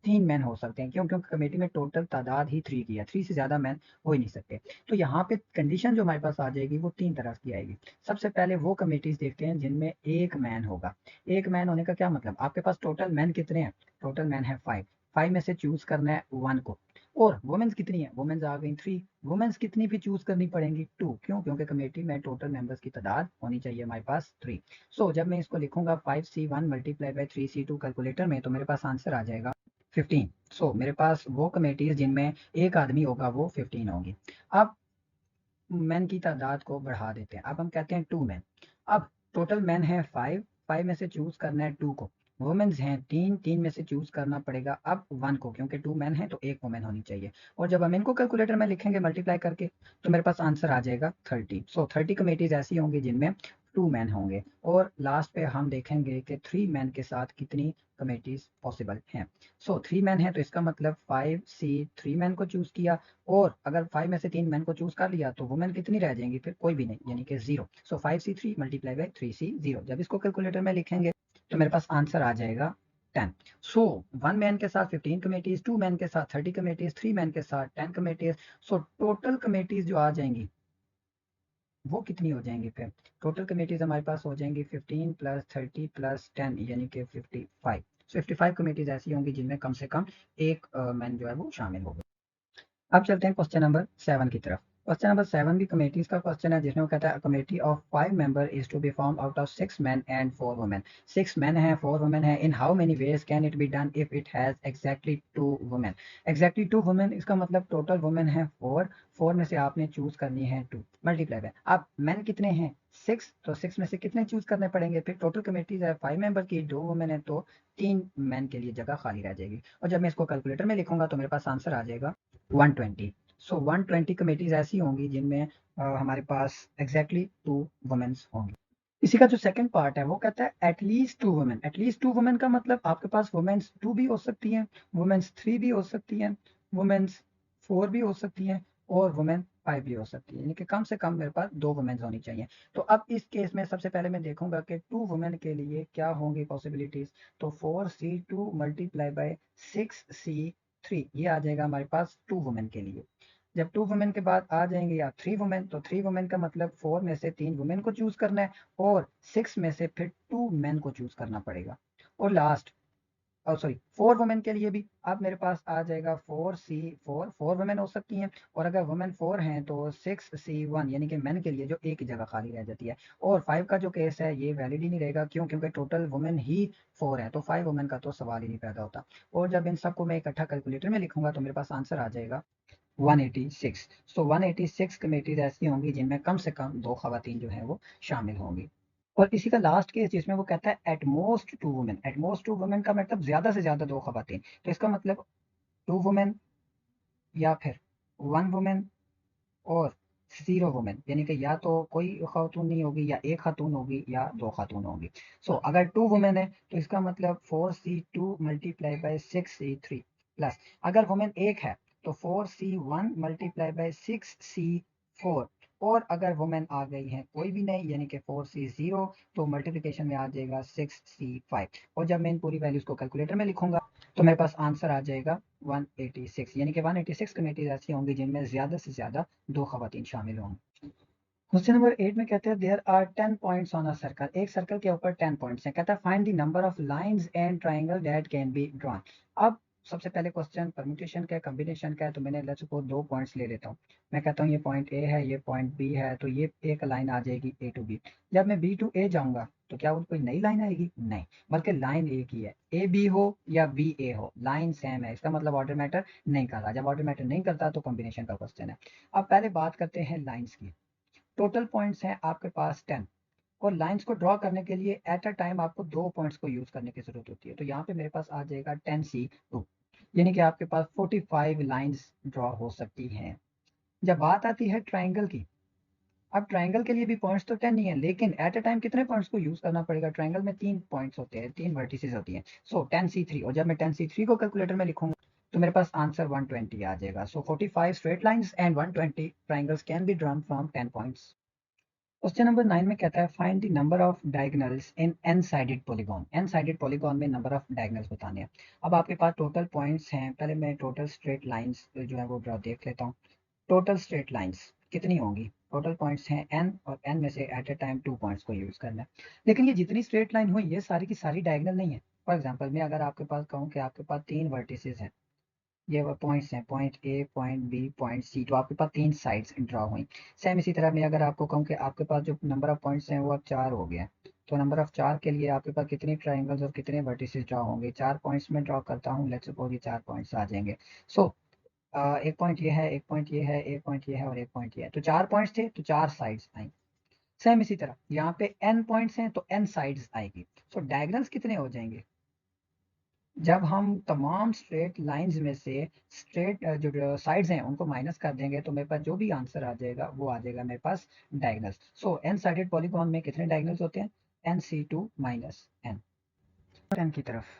3 मैन हो सकते हैं, क्यों? क्योंकि कमेटी में टोटल तादाद ही 3 की है, 3 से ज्यादा मैन हो ही नहीं सकते। तो यहाँ पे कंडीशन जो हमारे पास आ जाएगी वो 3 तरह की आएगी। सबसे पहले वो कमेटीज देखते हैं जिनमें एक मैन होगा। एक मैन होने का क्या मतलब, आपके पास टोटल मैन कितने हैं? टोटल मैन है 5। 5 में से चूज करना है 1 को। और वुमेन्स कितनी है? वुमेन्स आ गई 3। वुमेन्स कितनी भी चूज करनी पड़ेंगी? 2। क्यों? क्योंकि कमेटी में टोटल मेंबर्स की तादाद होनी चाहिए हमारे पास 3। सो जब मैं इसको लिखूंगा 5C1 multiply by 3C2 calculator में, तो मेरे पास आंसर आ जाएगा 15। सो मेरे पास वो कमेटीज जिनमें एक आदमी होगा वो 15 होंगी। अब मैन की तादाद को बढ़ा देते हैं, अब हम कहते हैं 2 मैन। अब टोटल मैन है 5, 5 में से चूज करना है 2 को। वुमेन्स हैं 3, 3 में से चूज करना पड़ेगा अब 1 को, क्योंकि 2 मैन है तो एक वुमेन होनी चाहिए। और जब हम इनको कैलकुलेटर में लिखेंगे मल्टीप्लाई करके तो मेरे पास आंसर आ जाएगा 30। सो 30 कमेटीज ऐसी होंगी जिनमें 2 मैन होंगे। और लास्ट पे हम देखेंगे कि 3 मैन के साथ कितनी कमेटीज पॉसिबल हैं। सो 3 मैन है तो इसका मतलब 5C 3 मैन को चूज किया, और अगर 5 में से 3 मैन को चूज कर लिया तो वुमेन कितनी रह जाएंगी? फिर कोई भी नहीं, यानी कि 0। सो 5C3 मल्टीप्लाई बाई 3C0, जब इसको कैलकुलेटर में लिखेंगे तो मेरे पास आंसर आ जाएगा 10। सो 1 मैन के साथ 15 कमेटीज, 2 मैन के साथ 30 कमेटीज, 3 मैन के साथ 10 कमेटीज। सो टोटल कमेटीज जो आ जाएंगी वो कितनी हो जाएंगी? फिर टोटल कमेटीज हमारे पास हो जाएंगी 15 + 30 + 10 यानी कि 55। 55 कमेटीज ऐसी होंगी जिनमें कम से कम एक मैन जो है वो शामिल होगा। अब चलते हैं क्वेश्चन नंबर 7 की तरफ। क्वेश्चन नंबर 7 भी कमेटीज का क्वेश्चन है, जिसमें वो कहता है committee of 5 member is to be form out of 6 men and 4 women। 6 men हैं, 4 women हैं। In how many ways can it be done if it has exactly 2 women। Exactly 2 women, इसका मतलब टोटल वुमेन है 4, 4 में से आपने चूज करनी है 2 मल्टीप्लाई बाय, अब मैन कितने हैं 6, तो 6 में से कितने चूज करने पड़ेंगे। फिर टोटल कमेटीज है 5 मेंबर की, 2 वुमेन है, तो 3 मैन के लिए जगह खाली रह जाएगी। और जब मैं इसको कैलकुलेटर में लिखूंगा तो मेरे पास आंसर आ जाएगा 120। सो 120 कमेटीज ऐसी होंगी जिनमें हमारे पास एग्जैक्टली 2 वुमेन्स होंगी। इसी का जो सेकंड पार्ट है वो कहता है एटलीस्ट 2 वुमेन। एटलीस्ट 2 वुमेन का मतलब आपके पास वुमेन्स 2 भी हो सकती हैं, वुमेन्स 3 भी हो सकती हैं, वुमेन्स 4 भी हो सकती हैं, और वुमेन 5 भी हो सकती है, यानी कि कम से कम मेरे पास 2 वुमेन्स होनी चाहिए। तो अब इस केस में सबसे पहले मैं देखूंगा कि 2 वुमेन के लिए क्या होंगी पॉसिबिलिटीज। तो 4c2 मल्टीप्लाई बाय 6c3, ये आ जाएगा हमारे पास 2 वुमेन के लिए। जब 2 वुमेन के बाद आ जाएंगे या 3 वुमेन, तो 3 वुमेन का मतलब 4 में से 3 वुमेन को चूज करना है, और 6 में से फिर 2 मेन को चूज करना पड़ेगा। और लास्ट, और सॉरी 4 वुमेन के लिए भी अब मेरे पास आ जाएगा 4c4, 4 वुमेन हो सकती हैं, और अगर वुमेन 4 हैं तो 6c1, यानी कि मेन के लिए जो एक ही जगह खाली रह जाती है। और 5 का जो केस है ये वैलिड ही नहीं रहेगा, क्यों, क्योंकि टोटल वुमेन ही 4 है, तो 5 वुमेन का तो सवाल ही नहीं पैदा होता। और जब इन सबको मैं इकट्ठा कैलकुलेटर में लिखूंगा तो मेरे पास आंसर आ जाएगा 186। सो 186 कमेटीज ऐसी होंगी जिनमें कम से कम 2 खवातीन जो है वो शामिल होंगी। और इसी का लास्ट केस जिसमें वो कहता है एटमोस्ट 2 वुमेन। एटमोस्ट 2 वुमेन का मतलब ज्यादा से ज्यादा 2 खवातीन, तो इसका मतलब 2 वुमेन या फिर 1 वुमेन और 0 वुमेन, यानी कि या तो कोई खातून नहीं होगी, या एक खातून होगी, या 2 खातून होंगी। सो अगर 2 वुमेन है तो इसका मतलब 4c2 multiply by 6c3 plus, अगर वुमेन एक है तो 4c1 मल्टीप्लाई बाय 6c4, और अगर वुमेन आ गई है कोई भी नहीं, यानी कि 4c0, तो मल्टीप्लिकेशन में आ जाएगा 6c5। और जब मैं इन पूरी वैल्यूज को कैलकुलेटर में लिखूंगा तो मेरे पास आंसर आ जाएगा 186, यानी कि 186 कमेटीज ऐसी होंगी जिनमें ज्यादा से ज्यादा 2 खवातीन शामिल होंगी। क्वेश्चन नंबर 8 में कहते हैं there are 10 points on a circle. एक सर्कल के ऊपर 10 पॉइंट्स हैं। कहता है find the number of lines and triangle that can be drawn. अब सबसे पहले क्वेश्चन परम्यूटेशन का है, कॉम्बिनेशन का है, तो मैंने लेट्स सपोज 2 पॉइंट्स ले लेता हूँ। मैं कहता हूँ ये पॉइंट ए है, ये पॉइंट बी है, तो ये एक लाइन आ जाएगी ए टू बी। जब मैं बी टू ए जाऊंगा तो क्या वो कोई नई लाइन आएगी? नहीं, बल्कि लाइन एक ही है। ए बी हो या बी ए हो, लाइन सेम है, इसका मतलब ऑर्डर मैटर नहीं करता। जब ऑर्डर मैटर नहीं करता तो कॉम्बिनेशन का क्वेश्चन है। अब पहले बात करते हैं लाइन्स की। टोटल पॉइंट्स हैं आपके पास 10, और लाइंस को ड्रॉ करने के लिए एट अ टाइम आपको 2 पॉइंट्स को यूज करने की जरूरत होती है। तो यहाँ पे मेरे पास आ जाएगा 10c2, यानी कि आपके पास 45 लाइंस ड्रॉ हो सकती हैं। जब बात आती है ट्राइंगल की, अब ट्राइंगल के लिए भी पॉइंट्स तो 10 ही है, लेकिन एट अ टाइम कितने पॉइंट्स को यूज करना पड़ेगा? ट्राइंगल में 3 पॉइंट्स होते हैं, 3 वर्टिसेस होती हैं। सो 10c3, और जब मैं 10c3 को कैलकुलेटर में लिखूंगा तो मेरे पास आंसर 120 आ जाएगा। सो 45 straight lines and 120 triangles can be drawn from 10 points. Question number 9 में कहता है find the number of diagonals in n sided polygon. N sided polygon में नंबर ऑफ डायगोनल्स बताने हैं। अब आपके पास टोटल पॉइंट्स हैं, पहले मैं टोटल स्ट्रेट लाइंस जो है वो ड्रॉ देख लेता हूँ। टोटल स्ट्रेट लाइंस कितनी होंगी? टोटल पॉइंट्स हैं n, और n में से एट ए टाइम 2 पॉइंट्स को यूज करना है। लेकिन ये जितनी स्ट्रेट लाइन हुई ये सारी की सारी डायगोनल नहीं है। फॉर एग्जांपल मैं अगर आपके पास कहूँ कि आपके पास 3 वर्टिसेस हैं, ये वो पॉइंट्स हैं, point A, point B, point C, तो आपके पास 3 साइड्स ड्रॉ हुई। सेम इसी तरह मैं अगर आपको कहूँ कि आपके पास जो नंबर ऑफ पॉइंट्स हैं वो अब 4 हो गया, तो नंबर ऑफ 4 के लिए आपके पास कितनी ट्राइंगल्स और कितने वर्टिसेस ड्रॉ होंगे? 4 पॉइंट्स में ड्रॉ करता हूँ, लेट्स सपोज ये 4 पॉइंट्स आ जाएंगे। सो एक पॉइंट ये है, एक पॉइंट ये है, एक पॉइंट ये है, और एक पॉइंट ये है, तो 4 पॉइंट्स थे तो 4 साइड्स आई। सेम इसी तरह यहाँ पे n पॉइंट्स हैं तो n साइड्स आएगी। सो डायगोनल्स कितने हो जाएंगे? जब हम तमाम स्ट्रेट लाइंस में से स्ट्रेट जो साइड्स हैं उनको माइनस कर देंगे तो मेरे पास जो भी आंसर आ जाएगा वो आ जाएगा मेरे पास डायगोनल्स। सो एन साइडेड पॉलीगॉन में कितने डायगोनल्स होते हैं? nc2 minus n। 10 की तरफ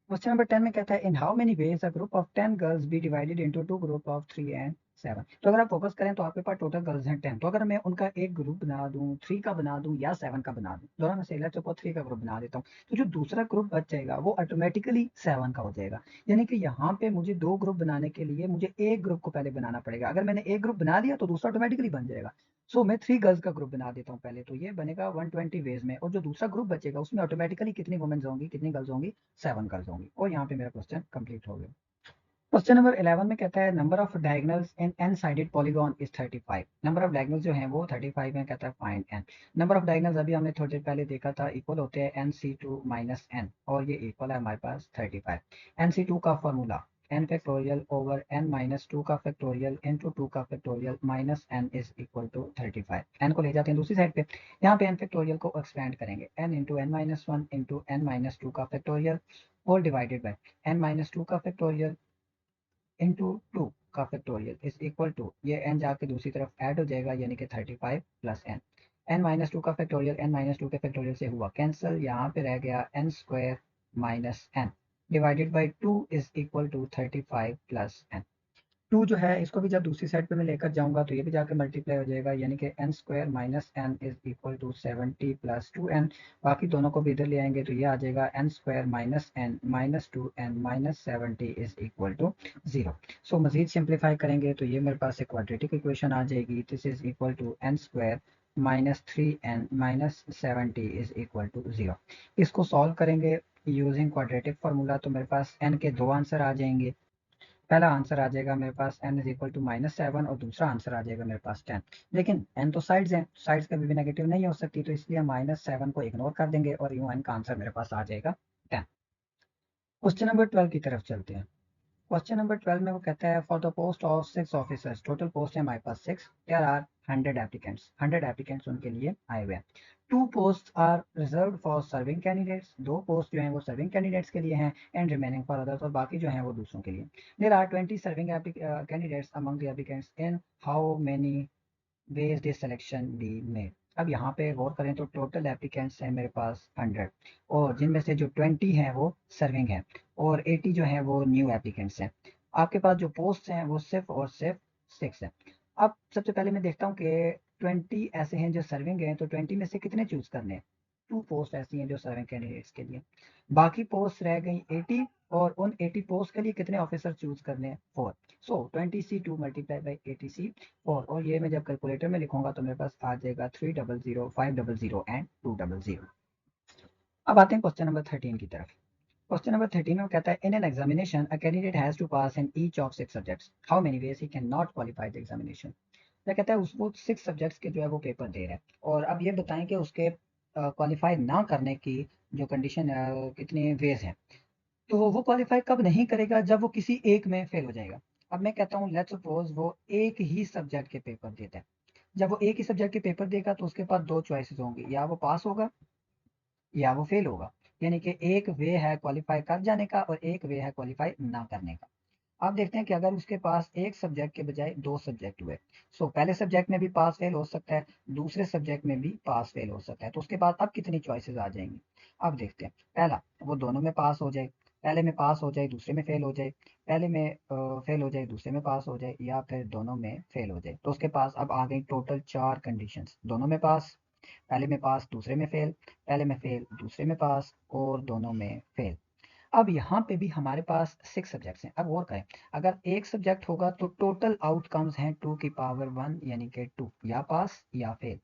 क्वेश्चन नंबर 10 में कहता है in how many ways a group of 10 girls be divided into 2 group of 3 and 7। तो अगर आप फोकस करें तो आपके पास टोटल गर्ल्स हैं 10, तो अगर मैं उनका एक ग्रुप बना दूं, 3 का बना दूं या 7 का बना दूं, दोनों में से लेट्स सपोज 3 का ग्रुप बना देता हूं, तो जो दूसरा ग्रुप बच जाएगा वो ऑटोमेटिकली 7 का हो जाएगा। यानी कि यहाँ पे मुझे 2 ग्रुप बनाने के लिए मुझे एक ग्रुप को पहले बनाना पड़ेगा। अगर मैंने एक ग्रुप बना दिया तो दूसरा ऑटोमेटिकली बन जाएगा। सो मैं 3 गर्ल्स का ग्रुप बना देता हूँ पहले, तो ये बनेगा 120 वेज में, और जो दूसरा ग्रुप बचेगा उसमें ऑटोमेटिकली कितनी वुमेन्स होंगी, कितनी गर्ल्स होंगी, 7 गर्ल्स होंगी। और यहाँ पे मेरा क्वेश्चन कंप्लीट हो गया। क्वेश्चन नंबर 11 में कहता है number of diagonals in n sided polygon is 35। Number of diagonals जो हैं वो 35 है, कहता है find n. Number of diagonals अभी हमने थोड़ी देर पहले देखा था, इक्वल होते हैं N c two minus n, और ये इक्वल है हमारे पास 35। एन सी टू का formula n factorial over N minus two का फैक्टोरियल इंटू टू का factorial minus n is equal to 35। N को ले जाते हैं दूसरी साइड पे, यहाँ पे एन फैक्टोरियल को एक्सपेंड करेंगे, n into N minus one into N minus two का फैक्टोरियल और divided by n minus two का फैक्टोरियल इंटू टू का फैक्टोरियल इज इक्वल टू, ये एन जाके दूसरी तरफ ऐड हो जाएगा, यानी कि 35 plus n. N minus two का फैक्टोरियल एन माइनस टू के फैक्टोरियल से हुआ कैंसिल, यहाँ पे रह गया n square minus n divided by two is equal to 35 plus n. Two जो है इसको भी जब दूसरी साइड पे मैं लेकर जाऊंगा तो ये भी जाकर मल्टीप्लाई हो जाएगा, यानी कि n square minus n is equal to 70 plus two n. बाकी दोनों को भी इधर ले आएंगे तो ये आ जाएगा n square minus n minus two N minus 70 is equal to 0। So मजीद सिंप्लीफाई करेंगे तो ये मेरे पास एक क्वाड्रेटिक इक्वेशन आ जाएगी, this is equal to n square minus three n minus 70 is equal to 0। इसको सॉल्व करेंगे यूजिंग क्वाड्रेटिक फार्मूला तो मेरे पास एन के दो आंसर आ जाएंगे। पहला आंसर आ जाएगा मेरे पास n इज इक्वल टू -7 और दूसरा आंसर आ जाएगा मेरे पास 10। लेकिन n तो साइड्स हैं, साइड्स कभी भी नेगेटिव नहीं हो सकती, तो इसलिए -7 को इग्नोर कर देंगे और यूं n का आंसर मेरे पास आ जाएगा 10। क्वेश्चन नंबर 12 की तरफ चलते हैं। क्वेश्चन नंबर 12 में वो कहता है for the post of 6 officers, total post है हमारे पास 6, देयर आर 100 एप्लीकेंट्स, 100 एप्लीकेंट्स उनके लिए आए हुए हैं। Two post are reserve for serving candidates, दो पोस्ट जो हैं वो सर्विंग कैंडिडेट्स के लिए हैं, एंड रिमेनिंग फॉर अदर्स, और बाकी जो हैं वो दूसरों के लिए। There are 20 serving candidates among the applicants, in how many ways this selection be made. अब यहाँ पे गौर करें तो टोटल एप्लीकेंट्स हैं मेरे पास 100, और जिनमें से जो 20 हैं वो सर्विंग हैं और 80 जो हैं वो न्यू एप्लीकेंट्स हैं। आपके पास जो पोस्ट हैं वो सिर्फ और सिर्फ 6 हैं। अब सबसे पहले मैं देखता हूँ कि 20 ऐसे हैं जो सर्विंग हैं, तो 20 में से कितने चूज करने हैं। टू पोस्ट ऐसी हैं जो सर्विंग कैंडिडेट्स के लिए, बाकी पोस्ट रह गई 80, और उन 80 पोस्ट के लिए कितने ऑफिसर चूज करने हैं, 4। सो 20C2 मल्टीप्लाई बाई 80C4, और ये मैं जब कैलकुलेटर में लिखूंगा तो मेरे पास आ जाएगा 300 500 एंड 200। अब आते हैं क्वेश्चन नंबर 13 की तरफ। क्वेश्चन नंबर 13 में कहता है in an examination a candidate has to pass in each of 6 subjects, how many ways he can not qualify the examination. क्या कहता है उसको 6 सब्जेक्ट्स के जो है वो पेपर दे रहा है, और अब ये बताएं कि उसके क्वालिफाई ना करने की जो कंडीशन कितने वेज हैं। तो वो क्वालिफाई कब नहीं करेगा, जब वो किसी एक में फेल हो जाएगा। अब मैं कहता हूँ लेट्स सपोज वो एक ही सब्जेक्ट के पेपर देता है। जब वो एक ही सब्जेक्ट के पेपर देगा तो उसके पास दो चॉइसेस होंगी, या वो पास होगा या वो फेल होगा। यानी कि एक वे है क्वालिफाई कर जाने का और एक वे है क्वालिफाई ना करने का। आप देखते हैं कि अगर उसके पास एक सब्जेक्ट के बजाय दो सब्जेक्ट हुए, सो पहले सब्जेक्ट में भी पास फेल हो सकता है, दूसरे सब्जेक्ट में भी पास फेल हो सकता है, तो उसके बाद अब कितनी चॉइसेस आ जाएंगी। अब देखते हैं, पहला वो दोनों में पास हो जाए, पहले में पास हो जाए दूसरे में फेल हो जाए, पहले में फेल हो जाए दूसरे में पास हो जाए, या फिर दोनों में फेल हो जाए। तो उसके पास अब आ गई टोटल 4 कंडीशंस, दोनों में पास, पहले में पास दूसरे में फेल, पहले में फेल दूसरे में पास, और दोनों में फेल। अब यहाँ पे भी हमारे पास 6 सब्जेक्ट्स हैं। अब और कहें, अगर एक सब्जेक्ट होगा तो टोटल आउटकम्स हैं 2 की पावर 1, यानी कि 2, या पास या फेल।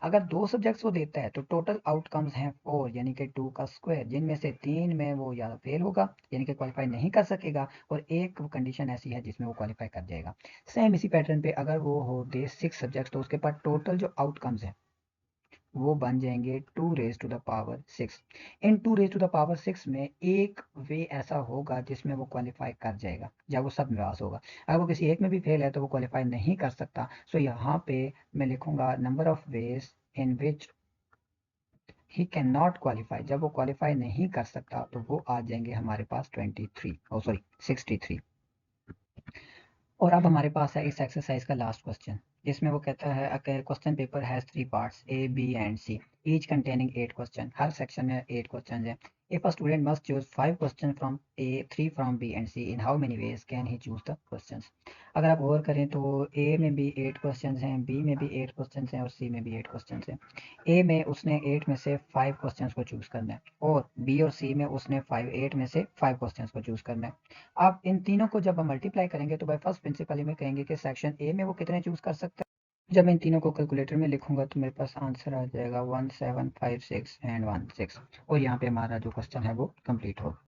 अगर दो सब्जेक्ट्स वो देता है तो टोटल आउटकम्स हैं 4, यानी कि 2 का स्क्वायर, जिनमें से 3 में वो या फेल होगा यानी कि क्वालिफाई नहीं कर सकेगा, और एक कंडीशन ऐसी है जिसमें वो क्वालिफाई कर जाएगा। सेम इसी पैटर्न पे अगर वो हो दे 6 सब्जेक्ट्स, तो उसके पास टोटल जो आउटकम्स है वो बन जाएंगे 2 रेज टू द पावर 6। इन 2 रेज टू द पावर 6 में एक वे ऐसा होगा जिसमें वो क्वालिफाई कर जाएगा, या वो सब में पास होगा। अगर वो किसी एक में भी फेल है तो वो क्वालिफाई नहीं कर सकता। सो यहाँ पे मैं लिखूंगा number of ways in which he can not qualify, जब वो क्वालिफाई नहीं कर सकता तो वो आ जाएंगे हमारे पास 23, ओ सॉरी 63। और अब हमारे पास है इस एक्सरसाइज का लास्ट क्वेश्चन, जिसमें वो कहता है question paper has 3 parts A B and C, each containing 8 question, हर सेक्शन में 8 क्वेश्चन है। If a student must choose 5 question from A 3 from B and C, in how many ways can he choose the questions. अगर आप गौर करें तो ए में भी 8 क्वेश्चन हैं, बी में भी 8 क्वेश्चन हैं, और सी में भी 8 क्वेश्चन हैं। ए में उसने 8 में से 5 क्वेश्चन को चूज करना है, और बी और सी में उसने 8 में से 5 क्वेश्चन को चूज करना है। अब इन तीनों को जब हम मल्टीप्लाई करेंगे तो बाय फर्स्ट प्रिंसिपल में कहेंगे कि सेक्शन ए में वो कितने चूज कर सकता है, जब मैं इन तीनों को कैलकुलेटर में लिखूंगा तो मेरे पास आंसर आ जाएगा 1756 एंड 16 और यहाँ पे हमारा जो क्वेश्चन है वो कंप्लीट होगा।